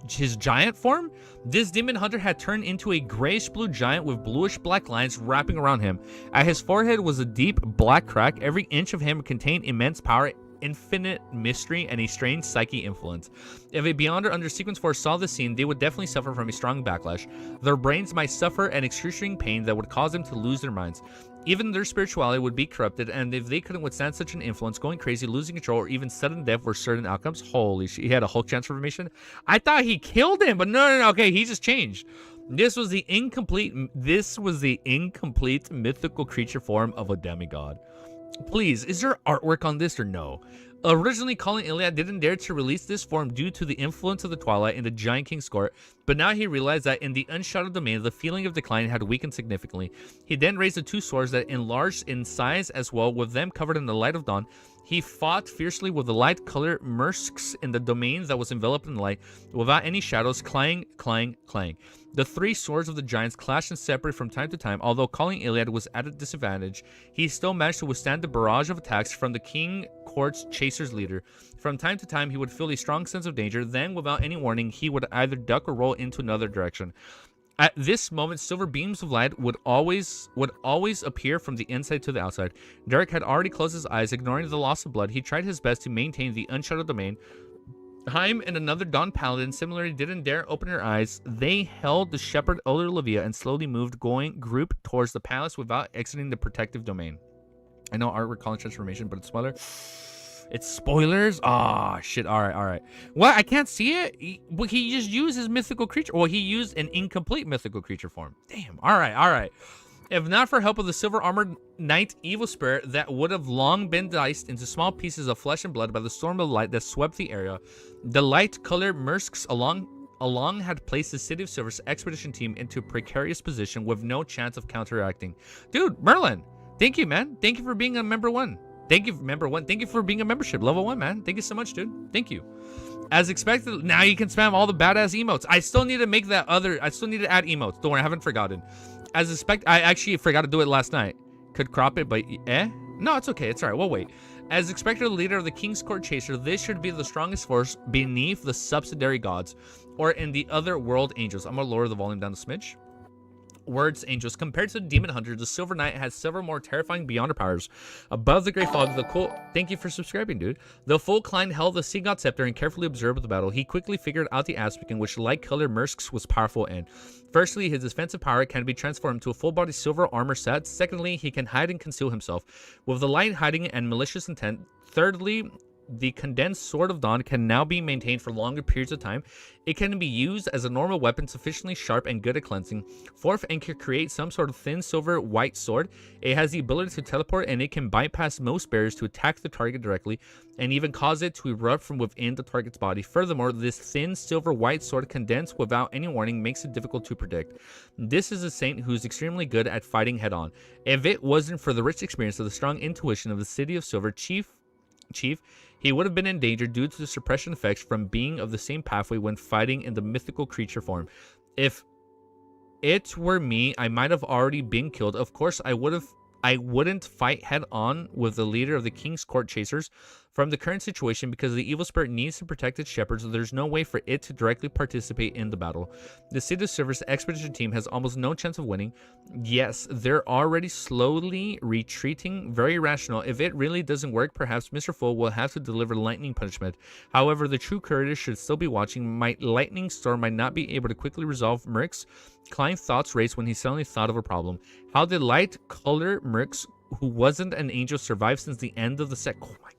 his giant form. This demon hunter had turned into a grayish blue giant with bluish black lines wrapping around him. At his forehead was a deep black crack. Every inch of him contained immense power, infinite mystery, and a strange psyche influence. If a Beyonder under Sequence 4 saw the scene, they would definitely suffer from a strong backlash. Their brains might suffer an excruciating pain that would cause them to lose their minds. Even their spirituality would be corrupted, and if they couldn't withstand such an influence, going crazy, losing control, or even sudden death were certain outcomes. Holy shit, he had a Hulk transformation? I thought he killed him, but no, okay, he just changed. This was the incomplete mythical creature form of a demigod. Please, is there artwork on this or no? Originally, Colin Iliad didn't dare to release this form due to the influence of the Twilight in the Giant King's court, but now he realized that in the unshadowed domain, the feeling of decline had weakened significantly. He then raised the two swords that enlarged in size as well, with them covered in the light of dawn. He fought fiercely with the light color Mursks in the domain that was enveloped in the light, without any shadows, clang, clang, clang. The three swords of the giants clashed and separated from time to time. Although Colin Iliad was at a disadvantage, he still managed to withstand the barrage of attacks from the King Court's Chaser's leader. From time to time, he would feel a strong sense of danger. Then, without any warning, he would either duck or roll into another direction. At this moment, silver beams of light would always appear from the inside to the outside. Derek had already closed his eyes, ignoring the loss of blood. He tried his best to maintain the unshadowed domain. Haim and another Dawn Paladin similarly didn't dare open their eyes. They held the shepherd Elder Livia and slowly moved, going group towards the palace without exiting the protective domain. I know artwork calling transformation, but it's spoiler. It's spoilers? Ah, shit. All right. What? I can't see it? He just used his mythical creature. Well, he used an incomplete mythical creature form. Damn. All right. If not for help of the silver armored knight evil spirit that would have long been diced into small pieces of flesh and blood by the storm of light that swept the area, the light-colored Mursks along had placed the City of Silver's expedition team into a precarious position with no chance of counteracting. Dude, Merlin, thank you, man. Thank you for being a member 1. Thank you, member 1. Thank you for being a membership. Level 1, man. Thank you so much, dude. Thank you. As expected, now you can spam all the badass emotes. I still need to make that other... I still need to add emotes. Don't worry, I haven't forgotten. As expected... I actually forgot to do it last night. Could crop it, but... No, it's okay. It's alright. We'll wait. As expected, the leader of the King's Court Chaser, this should be the strongest force beneath the subsidiary gods, or in the other world angels. I'm gonna lower the volume down a smidge. Words angels. Compared to the demon hunter, the silver knight has several more terrifying beyonder powers. Above the great fog, the cool... Thank you for subscribing, dude. The full Klein held the sea god scepter and carefully observed the battle. He quickly figured out the aspect in which light-colored Mursks was powerful in. Firstly, his defensive power can be transformed to a full-body silver armor set. Secondly, he can hide and conceal himself with the light hiding and malicious intent. Thirdly, the condensed Sword of Dawn can now be maintained for longer periods of time. It can be used as a normal weapon, sufficiently sharp and good at cleansing. Fourth, and can create some sort of thin silver white sword. It has the ability to teleport, and it can bypass most barriers to attack the target directly, and even cause it to erupt from within the target's body. Furthermore, this thin silver white sword condensed without any warning makes it difficult to predict. This is a saint who's extremely good at fighting head-on. If it wasn't for the rich experience of the strong intuition of the City of Silver Chief, he would have been in danger due to the suppression effects from being of the same pathway when fighting in the mythical creature form. If it were me, I might have already been killed. Of course, I wouldn't fight head on with the leader of the King's Court Chasers from the current situation because the evil spirit needs to protect its shepherds. There's no way for it to directly participate in the battle. The City of Silver's expedition team has almost no chance of winning. Yes, they're already slowly retreating. Very rational. If it really doesn't work, perhaps Mr. Fool will have to deliver lightning punishment. However, the true courier should still be watching. My lightning storm might not be able to quickly resolve Mercs. Klein's thoughts raced when he suddenly thought of a problem. How did light color Mercs, who wasn't an angel, survive since the end of the Oh my god.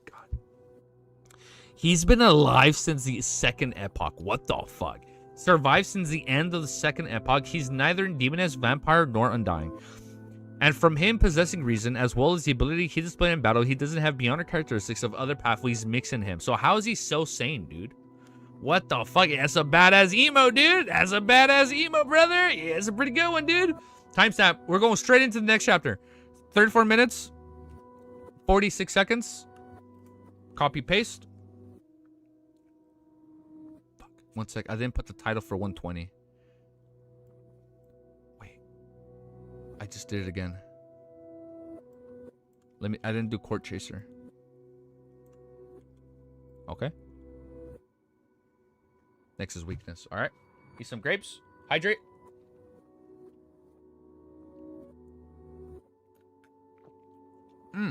He's been alive since the second epoch. What the fuck? Survived since the end of the second epoch. He's neither demoness, vampire, nor undying. And from him possessing reason, as well as the ability he displayed in battle, he doesn't have beyond characteristics of other pathways mixed in him. So how is he so sane, dude? What the fuck? That's a badass emo, dude. That's a badass emo, brother. Yeah, it's a pretty good one, dude. Timestamp. We're going straight into the next chapter. 34 minutes. 46 seconds. Copy, paste. Fuck. 1 sec. I didn't put the title for 120. Wait. I just did it again. I didn't do Court Chaser. Okay. Next is weakness. All right. Eat some grapes. Hydrate. All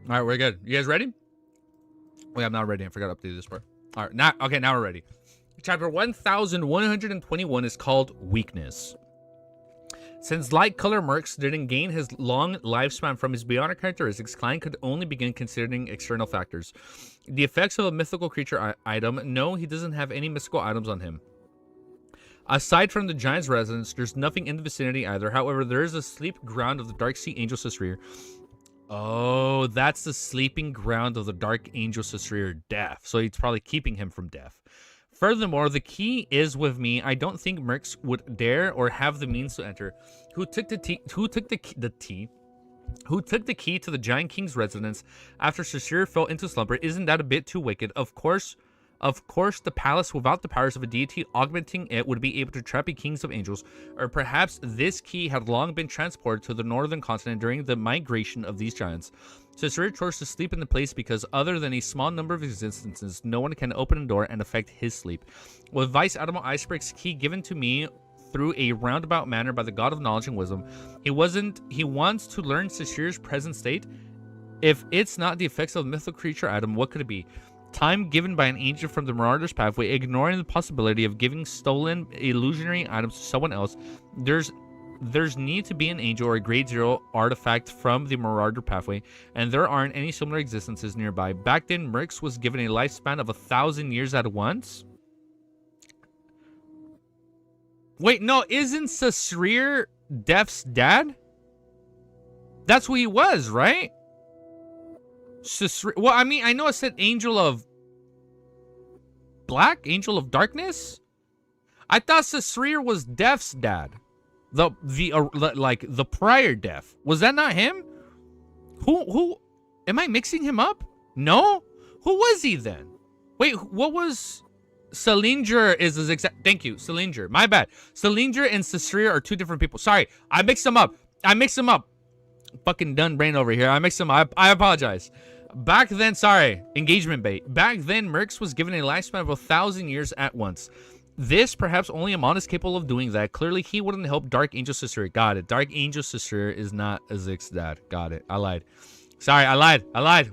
right, we're good. You guys ready? Wait, I'm not ready. I forgot to update this part. All right, now we're ready. Chapter 1121 is called Weakness. Since light color mercs didn't gain his long lifespan from his bionic characteristics, Klein could only begin considering external factors. The effects of a mythical creature item. No, he doesn't have any mystical items on him. Aside from the Giant's residence, there's nothing in the vicinity either. However, there is a sleep ground of the Dark Sea Angel Sasrir. Oh, that's the sleeping ground of the Dark Angel Sasrir, death. So he's probably keeping him from death. Furthermore, the key is with me. I don't think mercs would dare or have the means to enter. Who took the key to the Giant King's residence after Sasir fell into slumber? Isn't that a bit too wicked? Of course, the palace without the powers of a deity augmenting it would be able to trap the kings of angels, or perhaps this key had long been transported to the northern continent during the migration of these giants. Sasir chose to sleep in the place because other than a small number of existences, no one can open a door and affect his sleep. With Vice Admiral Icebreak's key given to me through a roundabout manner by the god of knowledge and wisdom, he wants to learn Sasir's present state. If it's not the effects of the mythical creature item, what could it be? Time given by an angel from the Marauder's pathway, ignoring the possibility of giving stolen illusionary items to someone else. There's need to be an angel or a grade 0 artifact from the Marauder pathway, and there aren't any similar existences nearby. Back then, Merx was given a lifespan of 1,000 years at once. Wait, no, isn't Sasrir Def's dad? That's who he was, right? Sasrir, well, I mean, I know I said Angel of Black, Angel of Darkness. I thought Sasrir was Def's dad. The prior Def. Was that not him? Who am I mixing him up? No? Who was he then? Wait, what was Salinger is his exact, thank you, Salinger. My bad. Salinger and Sasrir are two different people. Sorry, I mixed them up. Fucking done brain over here. I mixed them up. I apologize. Back then, sorry, engagement bait. Back then, Merx was given a lifespan of 1,000 years at once. This, perhaps only Amon is capable of doing that. Clearly, he wouldn't help Dark Angel Sasir. Got it. Dark Angel Sasir is not Azik's dad. Got it. I lied. Sorry, I lied.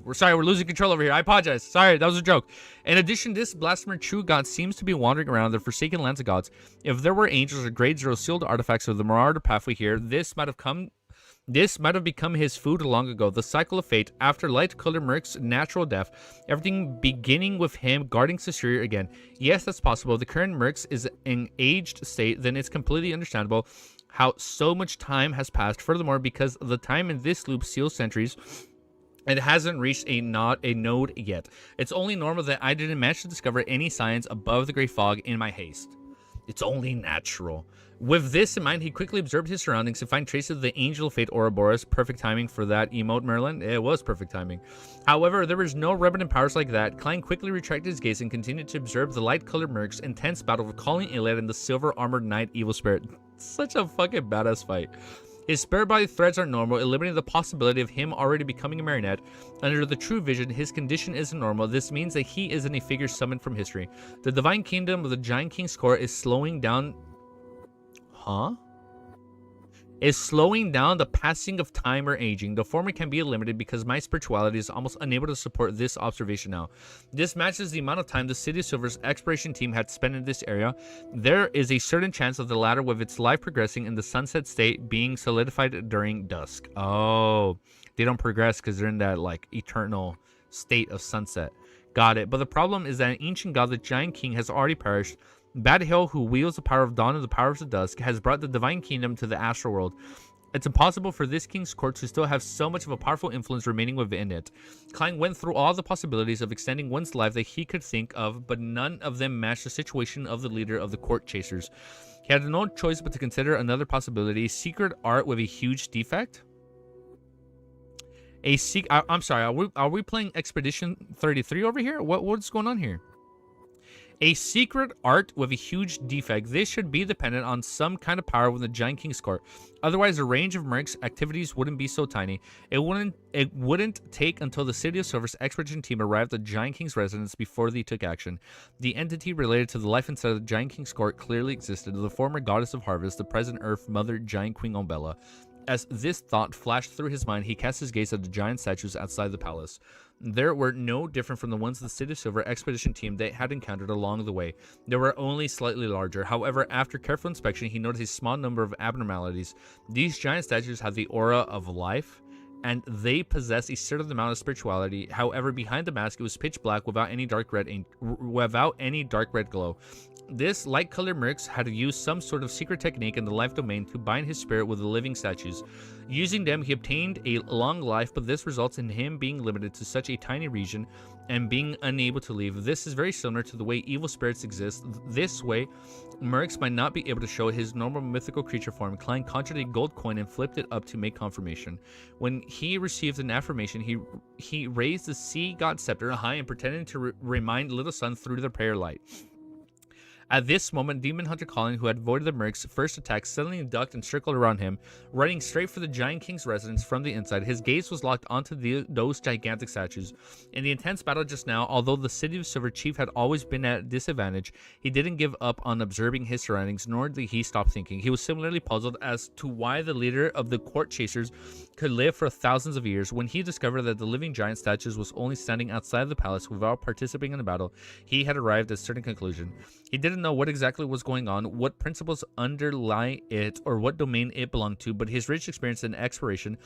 We're losing control over here. I apologize. Sorry, that was a joke. In addition, this blasphemer true god seems to be wandering around the forsaken lands of gods. If there were angels or grade 0 sealed artifacts of the Marauder pathway here, this might have become his food long ago. The cycle of fate, after light color Merc's natural death, everything beginning with him guarding Sasir again. Yes, that's possible. If the current Merc's is in aged state, then it's completely understandable how so much time has passed. Furthermore, because the time in this loop seals centuries, it hasn't reached a node yet. It's only normal that I didn't manage to discover any signs above the gray fog in my haste. It's only natural. With this in mind, he quickly observed his surroundings to find traces of the Angel of Fate Ouroboros. Perfect timing for that emote, Merlin. It was perfect timing. However, there was no revenant powers like that. Klein quickly retracted his gaze and continued to observe the light-colored Merc's intense battle with Calling Iliad and the silver-armored knight Evil Spirit. Such a fucking badass fight. His spirit body threads are normal, eliminating the possibility of him already becoming a marionette. Under the true vision, his condition isn't normal. This means that he isn't a figure summoned from history. The divine kingdom of the Giant King's core is slowing down... Is slowing down the passing of time or aging. The former can be limited because my spirituality is almost unable to support this observation now. This matches the amount of time the City of Silver's exploration team had spent in this area. There is a certain chance of the latter with its life progressing in the sunset state being solidified during dusk. Oh, they don't progress because they're in that like eternal state of sunset. Got it. But the problem is that an ancient god, the Giant King, has already perished. Bad Hill, who wields the power of dawn and the power of the dusk, has brought the divine kingdom to the astral world. It's impossible for this king's court to still have so much of a powerful influence remaining within it. Klein went through all the possibilities of extending one's life that he could think of, but none of them matched the situation of the leader of the court chasers. He had no choice but to consider another possibility: secret art with a huge defect. I'm sorry, are we playing Expedition 33 over here? What's going on here? A secret art with a huge defect. This should be dependent on some kind of power within the Giant King's court. Otherwise, the range of Merc's activities wouldn't be so tiny. It wouldn't take until the City of Silver's expedition team arrived at the Giant King's residence before they took action. The entity related to the life inside of the Giant King's court clearly existed: the former goddess of harvest, the present Earth Mother, Giant Queen Umbella. As this thought flashed through his mind, he cast his gaze at the giant statues outside the palace. There were no different from the ones the City of Silver expedition team they had encountered along the way. They were only slightly larger. However, after careful inspection, he noticed a small number of abnormalities. These giant statues had the aura of life, and they possessed a certain amount of spirituality. However, behind the mask, it was pitch black without any dark red glow. This light-colored Mercs had used some sort of secret technique in the life domain to bind his spirit with the living statues. Using them, he obtained a long life, but this results in him being limited to such a tiny region and being unable to leave. This is very similar to the way evil spirits exist. This way, Mercs might not be able to show his normal mythical creature form. Klein conjured a gold coin and flipped it up to make confirmation. When he received an affirmation, he raised the sea god scepter high and pretended to remind Little Sun through the prayer light. At this moment, Demon Hunter Colin, who had avoided the Merc's first attack, suddenly ducked and circled around him, running straight for the Giant King's residence from the inside. His gaze was locked onto those gigantic statues. In the intense battle just now, although the City of Silver chief had always been at a disadvantage, he didn't give up on observing his surroundings, nor did he stop thinking. He was similarly puzzled as to why the leader of the court chasers could live for thousands of years. When he discovered that the living giant statues was only standing outside of the palace without participating in the battle, he had arrived at a certain conclusion. He didn't know what exactly was going on, what principles underlie it, or what domain it belonged to, but his rich experience in exploration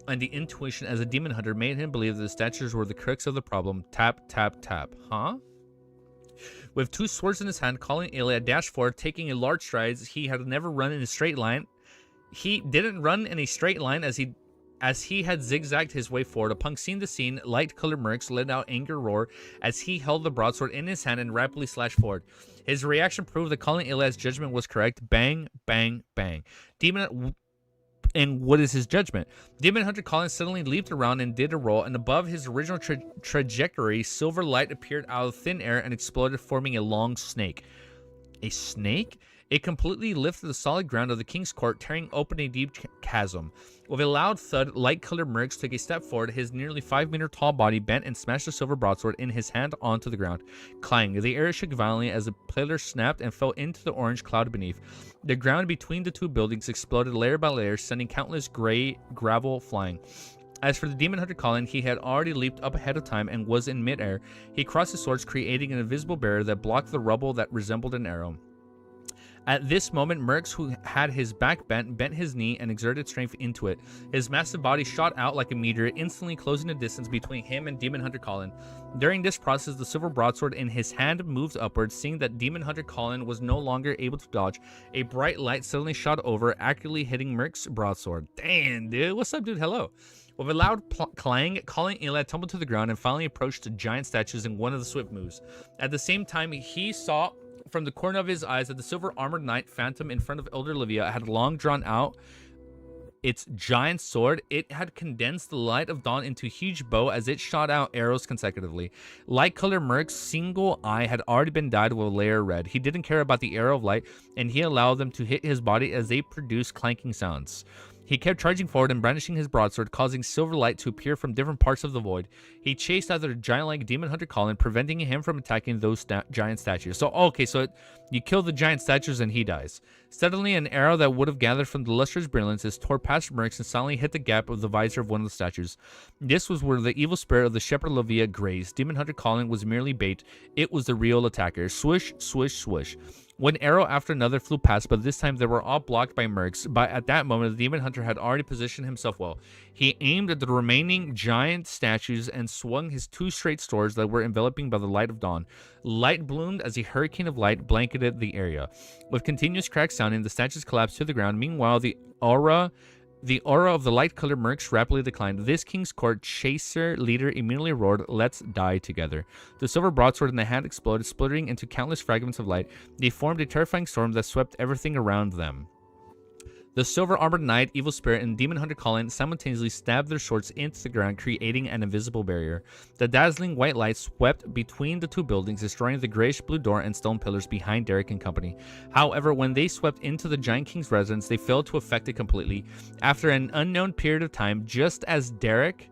and the intuition as a demon hunter made him believe that the statues were the crux of the problem. Tap, tap, tap. Huh? With two swords in his hand, calling Ilya dashed forward, taking a large strides. He had never run in a straight line. He didn't run in a straight line as he had zigzagged his way forward. Upon seeing the scene, light-colored Mercs let out anger roar as he held the broadsword in his hand and rapidly slashed forward. His reaction proved that calling Ilya's judgment was correct. Bang, bang, bang. And what is his judgment? Demon Hunter Colin suddenly leaped around and did a roll, and above his original trajectory, silver light appeared out of thin air and exploded, forming a long snake. A snake? It completely lifted the solid ground of the king's court, tearing open a deep chasm. With a loud thud, light-colored Mercs took a step forward. His nearly 5-meter-tall body bent and smashed the silver broadsword in his hand onto the ground. Clang! The air shook violently as the pillar snapped and fell into the orange cloud beneath. The ground between the two buildings exploded layer by layer, sending countless gray gravel flying. As for the Demon Hunter Colin, he had already leaped up ahead of time and was in midair. He crossed his swords, creating an invisible barrier that blocked the rubble that resembled an arrow. At this moment, Mercs, who had his back bent his knee and exerted strength into it. His massive body shot out like a meteor, instantly closing the distance between him and Demon Hunter Colin. During this process, the silver broadsword in his hand moved upward. Seeing that Demon Hunter Colin was no longer able to dodge, a bright light suddenly shot over, accurately hitting Merc's broadsword. Damn, dude. What's up, dude? Hello. With a loud clang, calling Ilya tumbled to the ground and finally approached the giant statues in one of the swift moves. At the same time, he saw from the corner of his eyes that the silver armored knight phantom in front of Elder Livia had long drawn out its giant sword. It had condensed the light of dawn into a huge bow as it shot out arrows consecutively. Light-colored Merc's single eye had already been dyed with a layer of red. He didn't care about the arrow of light, and he allowed them to hit his body as they produced clanking sounds. He kept charging forward and brandishing his broadsword, causing silver light to appear from different parts of the void. He chased after the giant-like Demon Hunter Colin, preventing him from attacking those giant statues. So, okay, so you kill the giant statues and he dies. Suddenly, an arrow that would have gathered from the lustrous brilliances tore past Mercs and silently hit the gap of the visor of one of the statues. This was where the evil spirit of the shepherd Lavia grazed. Demon Hunter Colin was merely bait. It was the real attacker. Swish, swish, swish. One arrow after another flew past, but this time they were all blocked by Mercs. But at that moment, the Demon Hunter had already positioned himself well. He aimed at the remaining giant statues and swung his 2 straight swords that were enveloping by the light of dawn. Light bloomed as a hurricane of light blanketed the area. With continuous cracks sounding, the statues collapsed to the ground. Meanwhile, the aura of the light-colored Mercs rapidly declined. This King's Court chaser leader immediately roared, "Let's die together." The silver broadsword in the hand exploded, splintering into countless fragments of light. They formed a terrifying storm that swept everything around them. The silver-armored knight, evil spirit, and demon hunter Colin simultaneously stabbed their swords into the ground, creating an invisible barrier. The dazzling white light swept between the 2 buildings, destroying the grayish-blue door and stone pillars behind Derek and company. However, when they swept into the giant king's residence, they failed to affect it completely. After an unknown period of time, just as Derek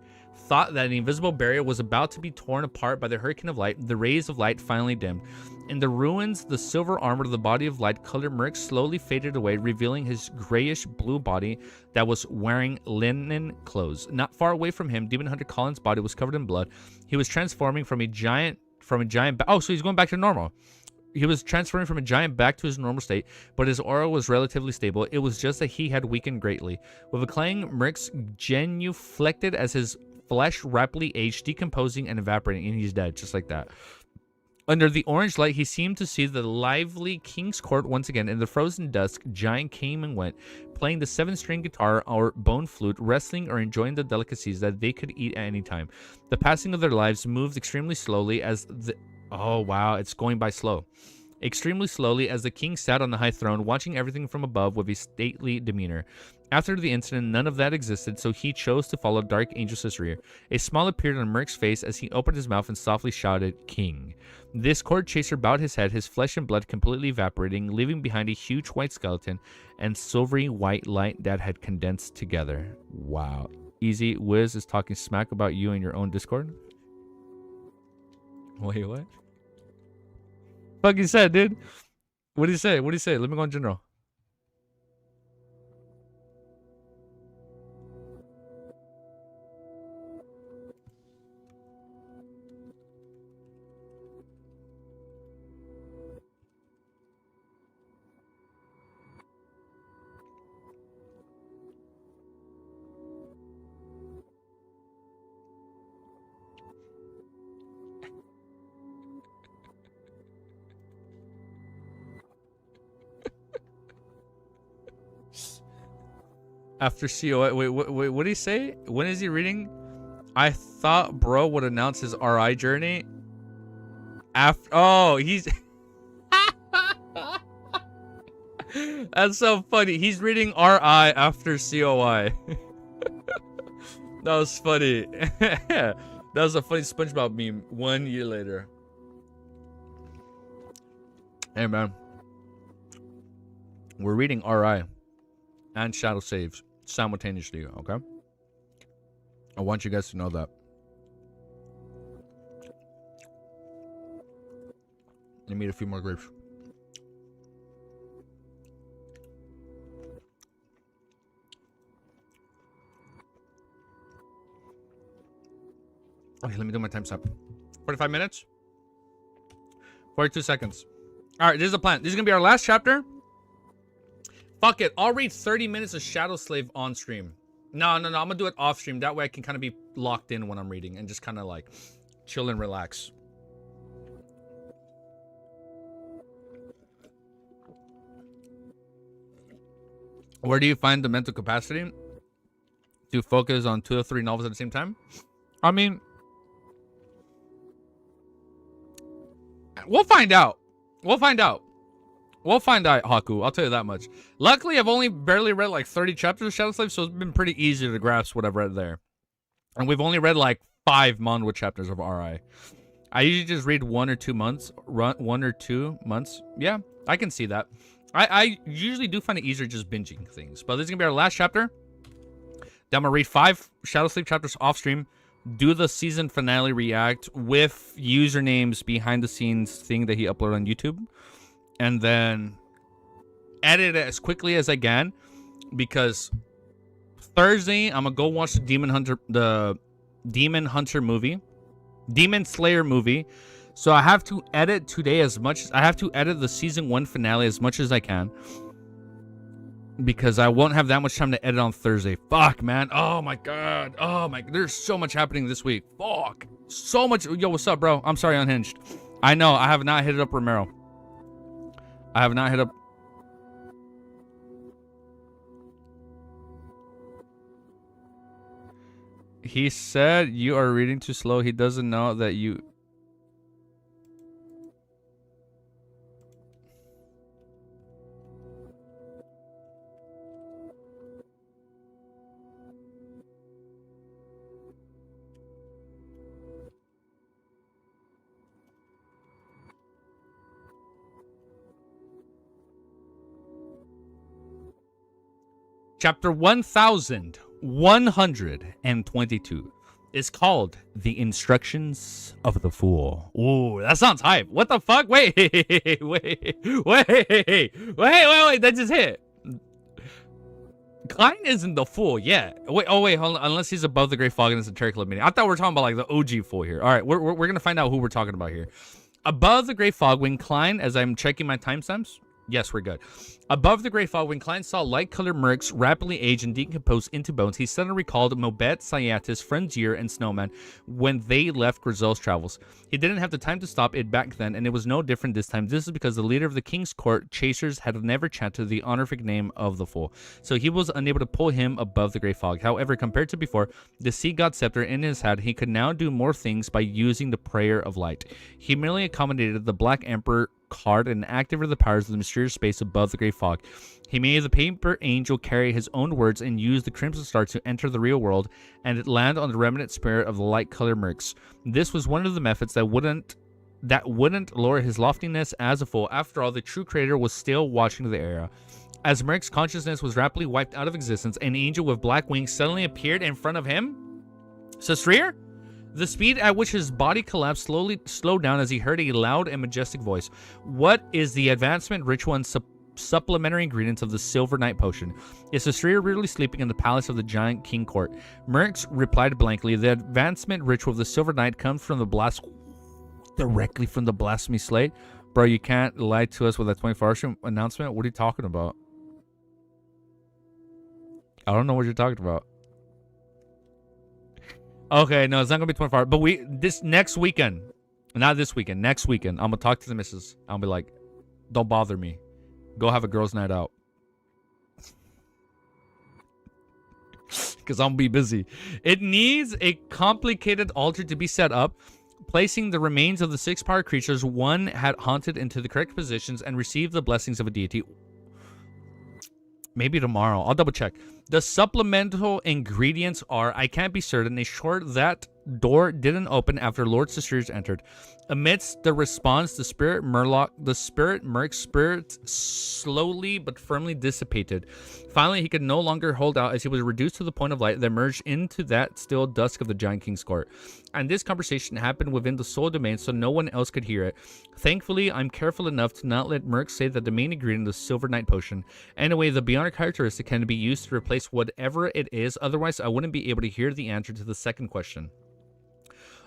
thought that an invisible barrier was about to be torn apart by the hurricane of light, the rays of light finally dimmed. In the ruins, the silver armor of the body of light-colored Merc slowly faded away, revealing his grayish-blue body that was wearing linen clothes. Not far away from him, Demon Hunter Colin's body was covered in blood. He was transforming from a giant. Oh, so he's going back to normal. He was transferring from a giant back to his normal state, but his aura was relatively stable. It was just that he had weakened greatly. With a clang, Merc's genuflected as his flesh rapidly aged, decomposing and evaporating, and he's dead, just like that. Under the orange light, he seemed to see the lively King's Court once again. In the frozen dusk, Giant came and went, playing the 7-string guitar or bone flute, wrestling or enjoying the delicacies that they could eat at any time. The passing of their lives moved extremely slowly as the... Oh, wow, it's going by slow. Extremely slowly as the king sat on the high throne, watching everything from above with a stately demeanor. After the incident, none of that existed, so he chose to follow Dark Angel's rear. A smile appeared on Merc's face as he opened his mouth and softly shouted, "King." This court chaser bowed his head, his flesh and blood completely evaporating, leaving behind a huge white skeleton and silvery white light that had condensed together. Wow. Easy, Wiz is talking smack about you in your own Discord? Wait, what? Fuck you said, dude. What did he say? What did he say? Let me go in general. After COI, wait, what did he say? When is he reading? I thought bro would announce his RI journey. After, oh, he's... That's so funny. He's reading RI after COI. That was funny. That was a funny SpongeBob meme 1 year later. Hey, man. We're reading RI and Shadow Saves simultaneously, okay? I want you guys to know that. Let me eat a few more grapes. Okay, let me do my time stop. 45 minutes? 42 seconds. Alright, this is the plan. This is gonna be our last chapter. Fuck it. I'll read 30 minutes of Shadow Slave on stream. No. I'm gonna do it off stream. That way I can kind of be locked in when I'm reading and just kind of like chill and relax. Where do you find the mental capacity to focus on 2 or 3 novels at the same time? I mean, we'll find out. We'll find out. We'll find out, Haku. I'll tell you that much. Luckily, I've only barely read like 30 chapters of Shadow Slave, so it's been pretty easy to grasp what I've read there. And we've only read like 5 manhwa chapters of RI. I usually just read 1 or 2 months. 1 or 2 months. Yeah, I can see that. I usually do find it easier just binging things. But this is going to be our last chapter. Then I'm going to read 5 Shadow Slave chapters off stream. Do the season finale react with usernames behind the scenes thing that he uploaded on YouTube. And then edit it as quickly as I can because Thursday I'm gonna go watch the Demon Slayer movie. So I have to edit today I have to edit the season 1 finale as much as I can. Because I won't have that much time to edit on Thursday. Fuck, man. Oh my god. There's so much happening this week. Fuck. So much. Yo, what's up, bro? I'm sorry, Unhinged. I know. I have not hit up Romero. I have not hit up. He said you are reading too slow. He doesn't know that you... Chapter 1122 is called The Instructions of the Fool. Ooh, that sounds hype. What the fuck? Wait. That just hit. Klein isn't the fool yet. Wait, hold on. Unless he's above the Great Fog and it's a Terry Club meeting. I thought we were talking about like the OG fool here. All right, we're going to find out who we're talking about here. Above the Great Fog, when Klein, as I'm checking my timestamps, yes, we're good. Above the Great Fog, when Klein saw light-colored mercs rapidly age and decompose into bones, he suddenly recalled Mobet, Cyatis, Frontier, and Snowman when they left Grizel's travels. He didn't have the time to stop it back then, and it was no different this time. This is because the leader of the King's Court chasers had never chanted the honorific name of the Fool, so he was unable to pull him above the Great Fog. However, compared to before, the Sea God Scepter in his hand, he could now do more things by using the Prayer of Light. He merely accommodated the Black Emperor card and activated the powers of the mysterious space above the Great Fog. He made the paper angel carry his own words and use the Crimson Star to enter the real world and land on the remnant spirit of the light-colored mercs. This was one of the methods that wouldn't lower his loftiness as a fool. After all, the true creator was still watching the area. As Merc's consciousness was rapidly wiped out of existence, an angel with black wings suddenly appeared in front of him. Sasrir? The speed at which his body collapsed slowly slowed down as he heard a loud and majestic voice. What is the advancement ritual and supplementary ingredients of the Silver Night Potion? Is Sasrir really sleeping in the palace of the giant king court? Merx replied blankly. The advancement ritual of the Silver Night comes from directly from the blasphemy slate. Bro, you can't lie to us with that 24-hour announcement. What are you talking about? I don't know what you're talking about. Okay, no, it's not gonna be 24 hours. But this next weekend, not this weekend, next weekend, I'm gonna talk to the missus. I'll be like, don't bother me. Go have a girls' night out. Because I'm gonna be busy. It needs a complicated altar to be set up, placing the remains of the 6 power creatures one had haunted into the correct positions and receive the blessings of a deity. Maybe tomorrow. I'll double check. The supplemental ingredients are, I can't be certain, a short that door didn't open after Lord Sisters entered. Amidst the response, the spirit Merc's spirit slowly but firmly dissipated. Finally, he could no longer hold out as he was reduced to the point of light that merged into that still dusk of the Giant King's court. And this conversation happened within the soul domain, so no one else could hear it. Thankfully, I'm careful enough to not let Merc say that the main ingredient is the Silver Night Potion. Anyway, the Bionic characteristic can be used to replace whatever it is, otherwise I wouldn't be able to hear the answer to the second question.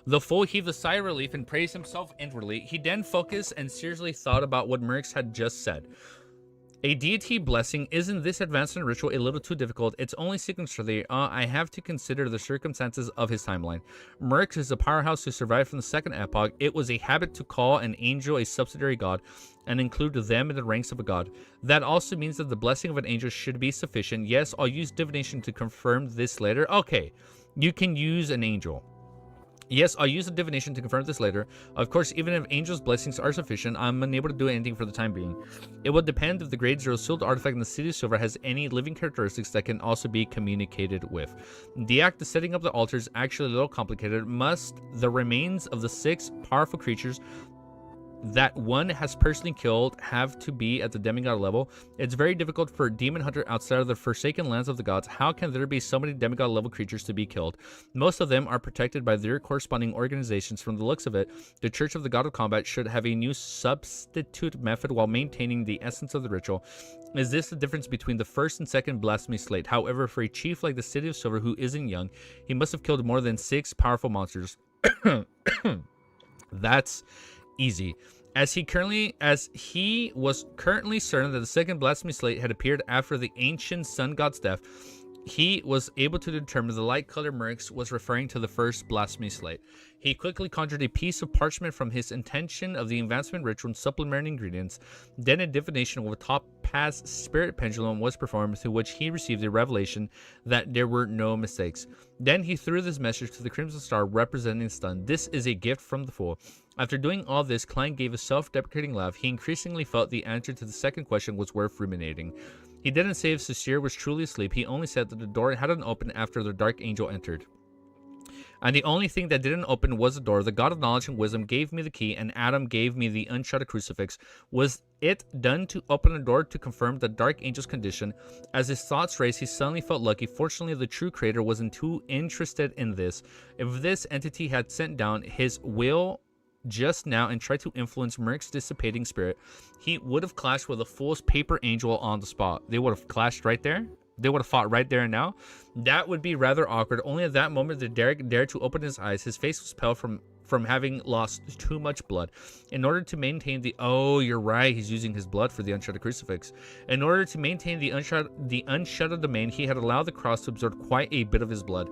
The fool heaved a sigh of relief and praised himself inwardly. He then focused and seriously thought about what Merx had just said. A deity blessing, isn't this advancement ritual a little too difficult? It's only sequentially. I have to consider the circumstances of his timeline. Merx is a powerhouse who survived from the second epoch. It was a habit to call an angel a subsidiary god and include them in the ranks of a god. That also means that the blessing of an angel should be sufficient. Yes, I'll use divination to confirm this later. Okay, you can use an angel. Yes, I'll use a divination to confirm this later. Of course, even if Angel's blessings are sufficient, I'm unable to do anything for the time being. It would depend if the Grade 0 sealed artifact in the City of Silver has any living characteristics that can also be communicated with. The act of setting up the altar is actually a little complicated. Must the remains of the 6 powerful creatures that one has personally killed have to be at the demigod level? It's very difficult for a demon hunter outside of the forsaken lands of the gods. How can there be so many demigod level creatures to be killed? Most of them are protected by their corresponding organizations. From the looks of it, the Church of the God of Combat should have a new substitute method while maintaining the essence of the ritual. Is this the difference between the first and second blasphemy slate? However, for a chief like the City of Silver who isn't young, he must have killed more than 6 powerful monsters. That's easy. As he was currently certain that the second blasphemy slate had appeared after the ancient sun god's death, he was able to determine the light-colored Mercs was referring to the first blasphemy slate. He quickly conjured a piece of parchment from his intention of the advancement ritual and supplementary ingredients. Then a divination of a top-pass spirit pendulum was performed, through which he received a revelation that there were no mistakes. Then he threw this message to the Crimson Star, representing stun. This is a gift from the Fool. After doing all this, Klein gave a self-deprecating laugh. He increasingly felt the answer to the second question was worth ruminating. He didn't say if Cecile was truly asleep. He only said that the door hadn't opened after the Dark Angel entered. And the only thing that didn't open was the door. The God of Knowledge and Wisdom gave me the key, and Adam gave me the unshuttered crucifix. Was it done to open the door to confirm the Dark Angel's condition? As his thoughts raced, he suddenly felt lucky. Fortunately, the true creator wasn't too interested in this. If this entity had sent down his will just now and tried to influence Merc's dissipating spirit, he would have clashed with a Fool's paper angel on the spot. They would have clashed right there. They would have fought right there and now. That would be rather awkward. Only at that moment did Derek dare to open his eyes. His face was pale from having lost too much blood. In order to maintain the... Oh, you're right. He's using his blood for the unshuttered crucifix. In order to maintain the unshuttered domain, he had allowed the cross to absorb quite a bit of his blood.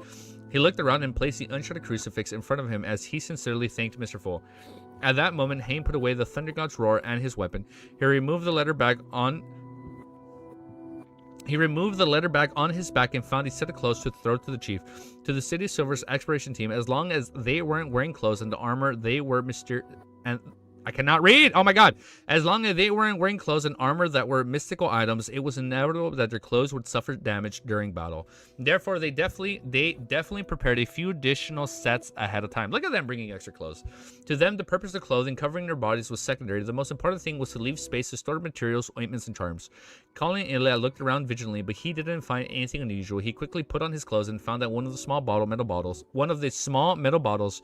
He looked around and placed the unshuttered crucifix in front of him as he sincerely thanked Mr. Fool. At that moment, Hain put away the Thunder God's roar and his weapon. He removed the letter bag on his back and found a set of clothes to throw to the chief. To the City of Silver's exploration team, as long as they weren't wearing clothes and the armor, they were I cannot read! Oh my god! As long as they weren't wearing clothes and armor that were mystical items, it was inevitable that their clothes would suffer damage during battle. Therefore, they definitely prepared a few additional sets ahead of time. Look at them bringing extra clothes. To them, the purpose of clothing covering their bodies was secondary. The most important thing was to leave space to store materials, ointments, and charms. Colin and Ilya looked around vigilantly, but he didn't find anything unusual. He quickly put on his clothes and found that one of the small metal bottles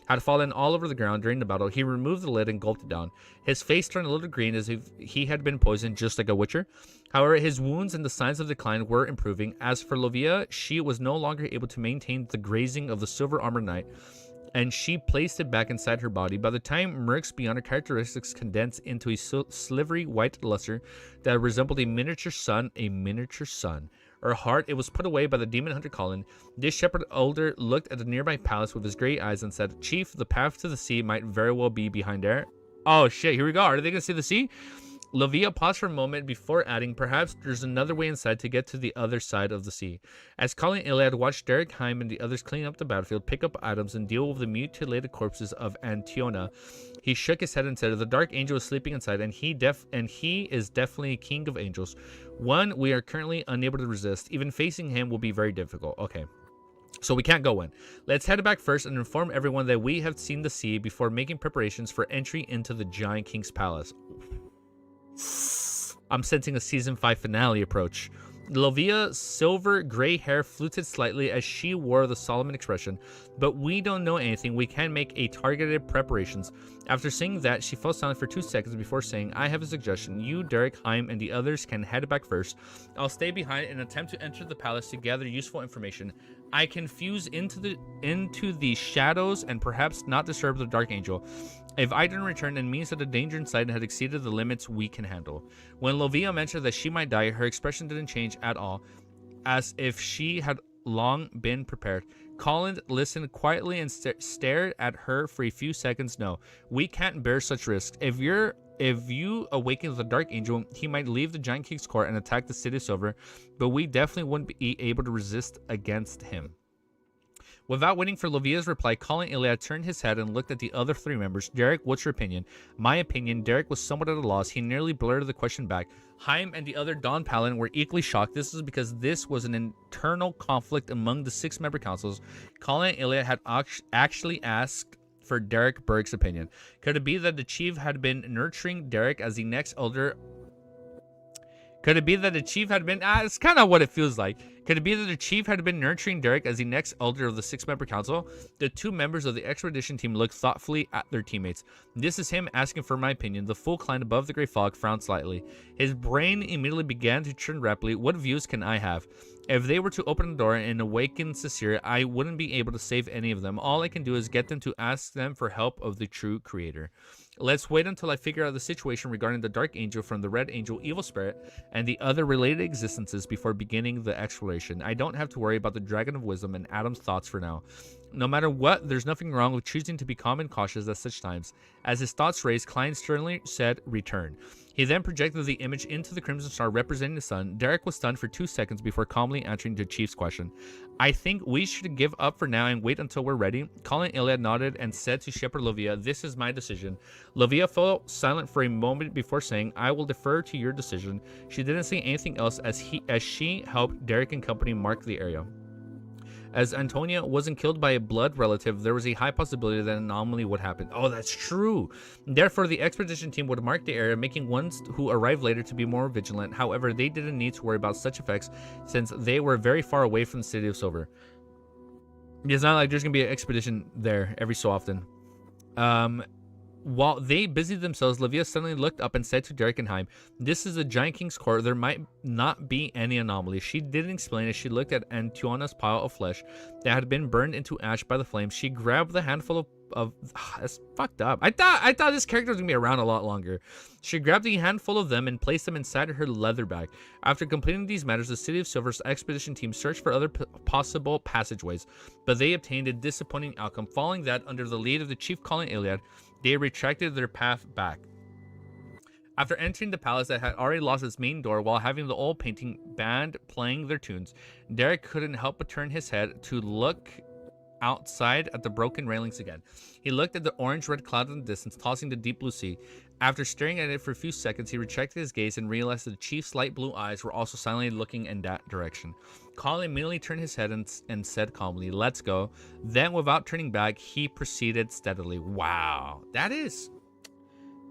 had fallen all over the ground during the battle. He removed the lid and gulped it down. His face turned a little green as if he had been poisoned, just like a witcher. However, his wounds and the signs of decline were improving. As for Lovia, she was no longer able to maintain the grazing of the silver armored knight, and she placed it back inside her body. By the time Mercs beyond her characteristics condensed into a slivery white luster that resembled a miniature sun, her heart, it was put away by the demon hunter Colin. This shepherd elder looked at the nearby palace with his gray eyes and said, "Chief, the path to the sea might very well be behind there." Oh shit, here we go. Are they gonna see the sea? Lovia paused for a moment before adding, "Perhaps there's another way inside to get to the other side of the sea." As Colin and Iliad watched Derek Heim and the others clean up the battlefield, pick up items, and deal with the mutilated corpses of Antiona, he shook his head and said, "The Dark Angel is sleeping inside, and he is definitely a king of angels. One we are currently unable to resist. Even facing him will be very difficult." Okay. So we can't go in. Let's head back first and inform everyone that we have seen the sea before making preparations for entry into the Giant King's palace. I'm sensing a season 5 finale approach. Lovia's silver gray hair fluted slightly as she wore the solemn expression. "But we don't know anything. We can make a targeted preparations." After saying that, she fell silent for 2 seconds before saying, "I have a suggestion. You, Derek, Heim, and the others can head back first. I'll stay behind and attempt to enter the palace to gather useful information. I can fuse into the shadows and perhaps not disturb the Dark Angel. If I don't return, it means that the danger inside had exceeded the limits we can handle." When Lovia mentioned that she might die, her expression didn't change at all, as if she had long been prepared. Colin listened quietly and stared at her for a few seconds. "No, we can't bear such risks. If you awaken the Dark Angel, he might leave the Giant King's court and attack the City of Silver, but we definitely wouldn't be able to resist against him." Without waiting for Lovia's reply, Colin Iliad turned his head and looked at the other 3 members. "Derek, what's your opinion?" My opinion. Derek was somewhat at a loss. He nearly blurted the question back. Haim and the other Dawn Paladin were equally shocked. This was because this was an internal conflict among the 6-member councils. Colin Iliad had actually asked for Derek Berg's opinion. Could it be that the chief had been nurturing Derek as the next elder? Could it be that the chief had been... it's kind of what it feels like. Could it be that the chief had been nurturing Derek as the next elder of the 6-member council? The 2 members of the expedition team looked thoughtfully at their teammates. This is him asking for my opinion. The fool climbed above the gray fog, frowned slightly. His brain immediately began to churn rapidly. What views can I have? If they were to open the door and awaken Cecile, I wouldn't be able to save any of them. All I can do is get them to ask them for help of the true creator. Let's wait until I figure out the situation regarding the Dark Angel from the Red Angel Evil Spirit and the other related existences before beginning the exploration. I don't have to worry about the Dragon of Wisdom and Adam's thoughts for now. No matter what, there's nothing wrong with choosing to be calm and cautious at such times. As his thoughts raced, Klein sternly said, "Return." He then projected the image into the Crimson Star representing the sun. Derek was stunned for 2 seconds before calmly answering the chief's question. I think we should give up for now and wait until we're ready. Colin Iliad nodded and said to Shepherd Lovia, "This is my decision." Lovia fell silent for a moment before saying, "I will defer to your decision." She didn't say anything else as she helped Derek and company mark the area. As Antonia wasn't killed by a blood relative, there was a high possibility that an anomaly would happen. Oh, that's true. Therefore, the expedition team would mark the area, making ones who arrived later to be more vigilant. However, they didn't need to worry about such effects since they were very far away from the city of Silver. It's not like there's going to be an expedition there every so often. While they busied themselves, Livia suddenly looked up and said to Derek and Haim, "This is the Giant King's court. There might not be any anomaly." She didn't explain as she looked at Antuana's pile of flesh that had been burned into ash by the flames. She grabbed the handful of that's fucked up. I thought this character was gonna be around a lot longer. She grabbed a handful of them and placed them inside her leather bag. After completing these matters, the City of Silver's expedition team searched for other possible passageways, but they obtained a disappointing outcome. Following that, under the lead of the chief Colin Iliad, they retracted their path back. After entering the palace that had already lost its main door while having the old painting band playing their tunes, Derek couldn't help but turn his head to look outside at the broken railings again. He looked at the orange-red cloud in the distance, tossing the deep blue sea. After staring at it for a few seconds, he retracted his gaze and realized that the chief's light blue eyes were also silently looking in that direction. Colin immediately turned his head and said calmly, "Let's go." Then, without turning back, he proceeded steadily. Wow. That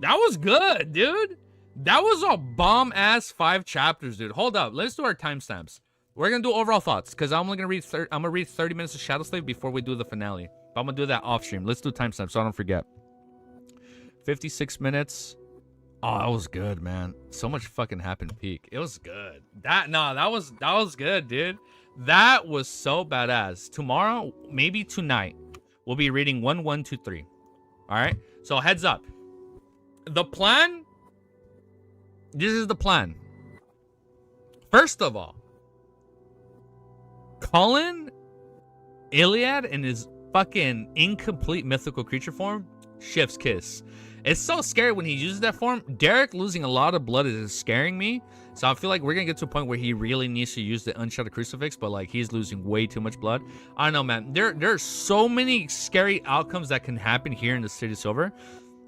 was good, dude. That was a bomb-ass 5 chapters, dude. Hold up. Let's do our timestamps. We're going to do overall thoughts, because I'm only going to read 30 minutes of Shadow Slave before we do the finale. But I'm going to do that off stream. Let's do timestamps so I don't forget. 56 minutes. Oh, that was good, man. So much fucking happened peak. It was good. That was good, dude. That was so badass. Tomorrow, maybe tonight, we'll be reading 1, 1, 2, 3. All right? So heads up. The plan. This is the plan. First of all, Colin Iliad in his fucking incomplete mythical creature form, chef's kiss. It's so scary when he uses that form. Derek losing a lot of blood is scaring me. So I feel like we're going to get to a point where he really needs to use the Unshattered Crucifix, but like he's losing way too much blood. I don't know, man. There are so many scary outcomes that can happen here in the City of Silver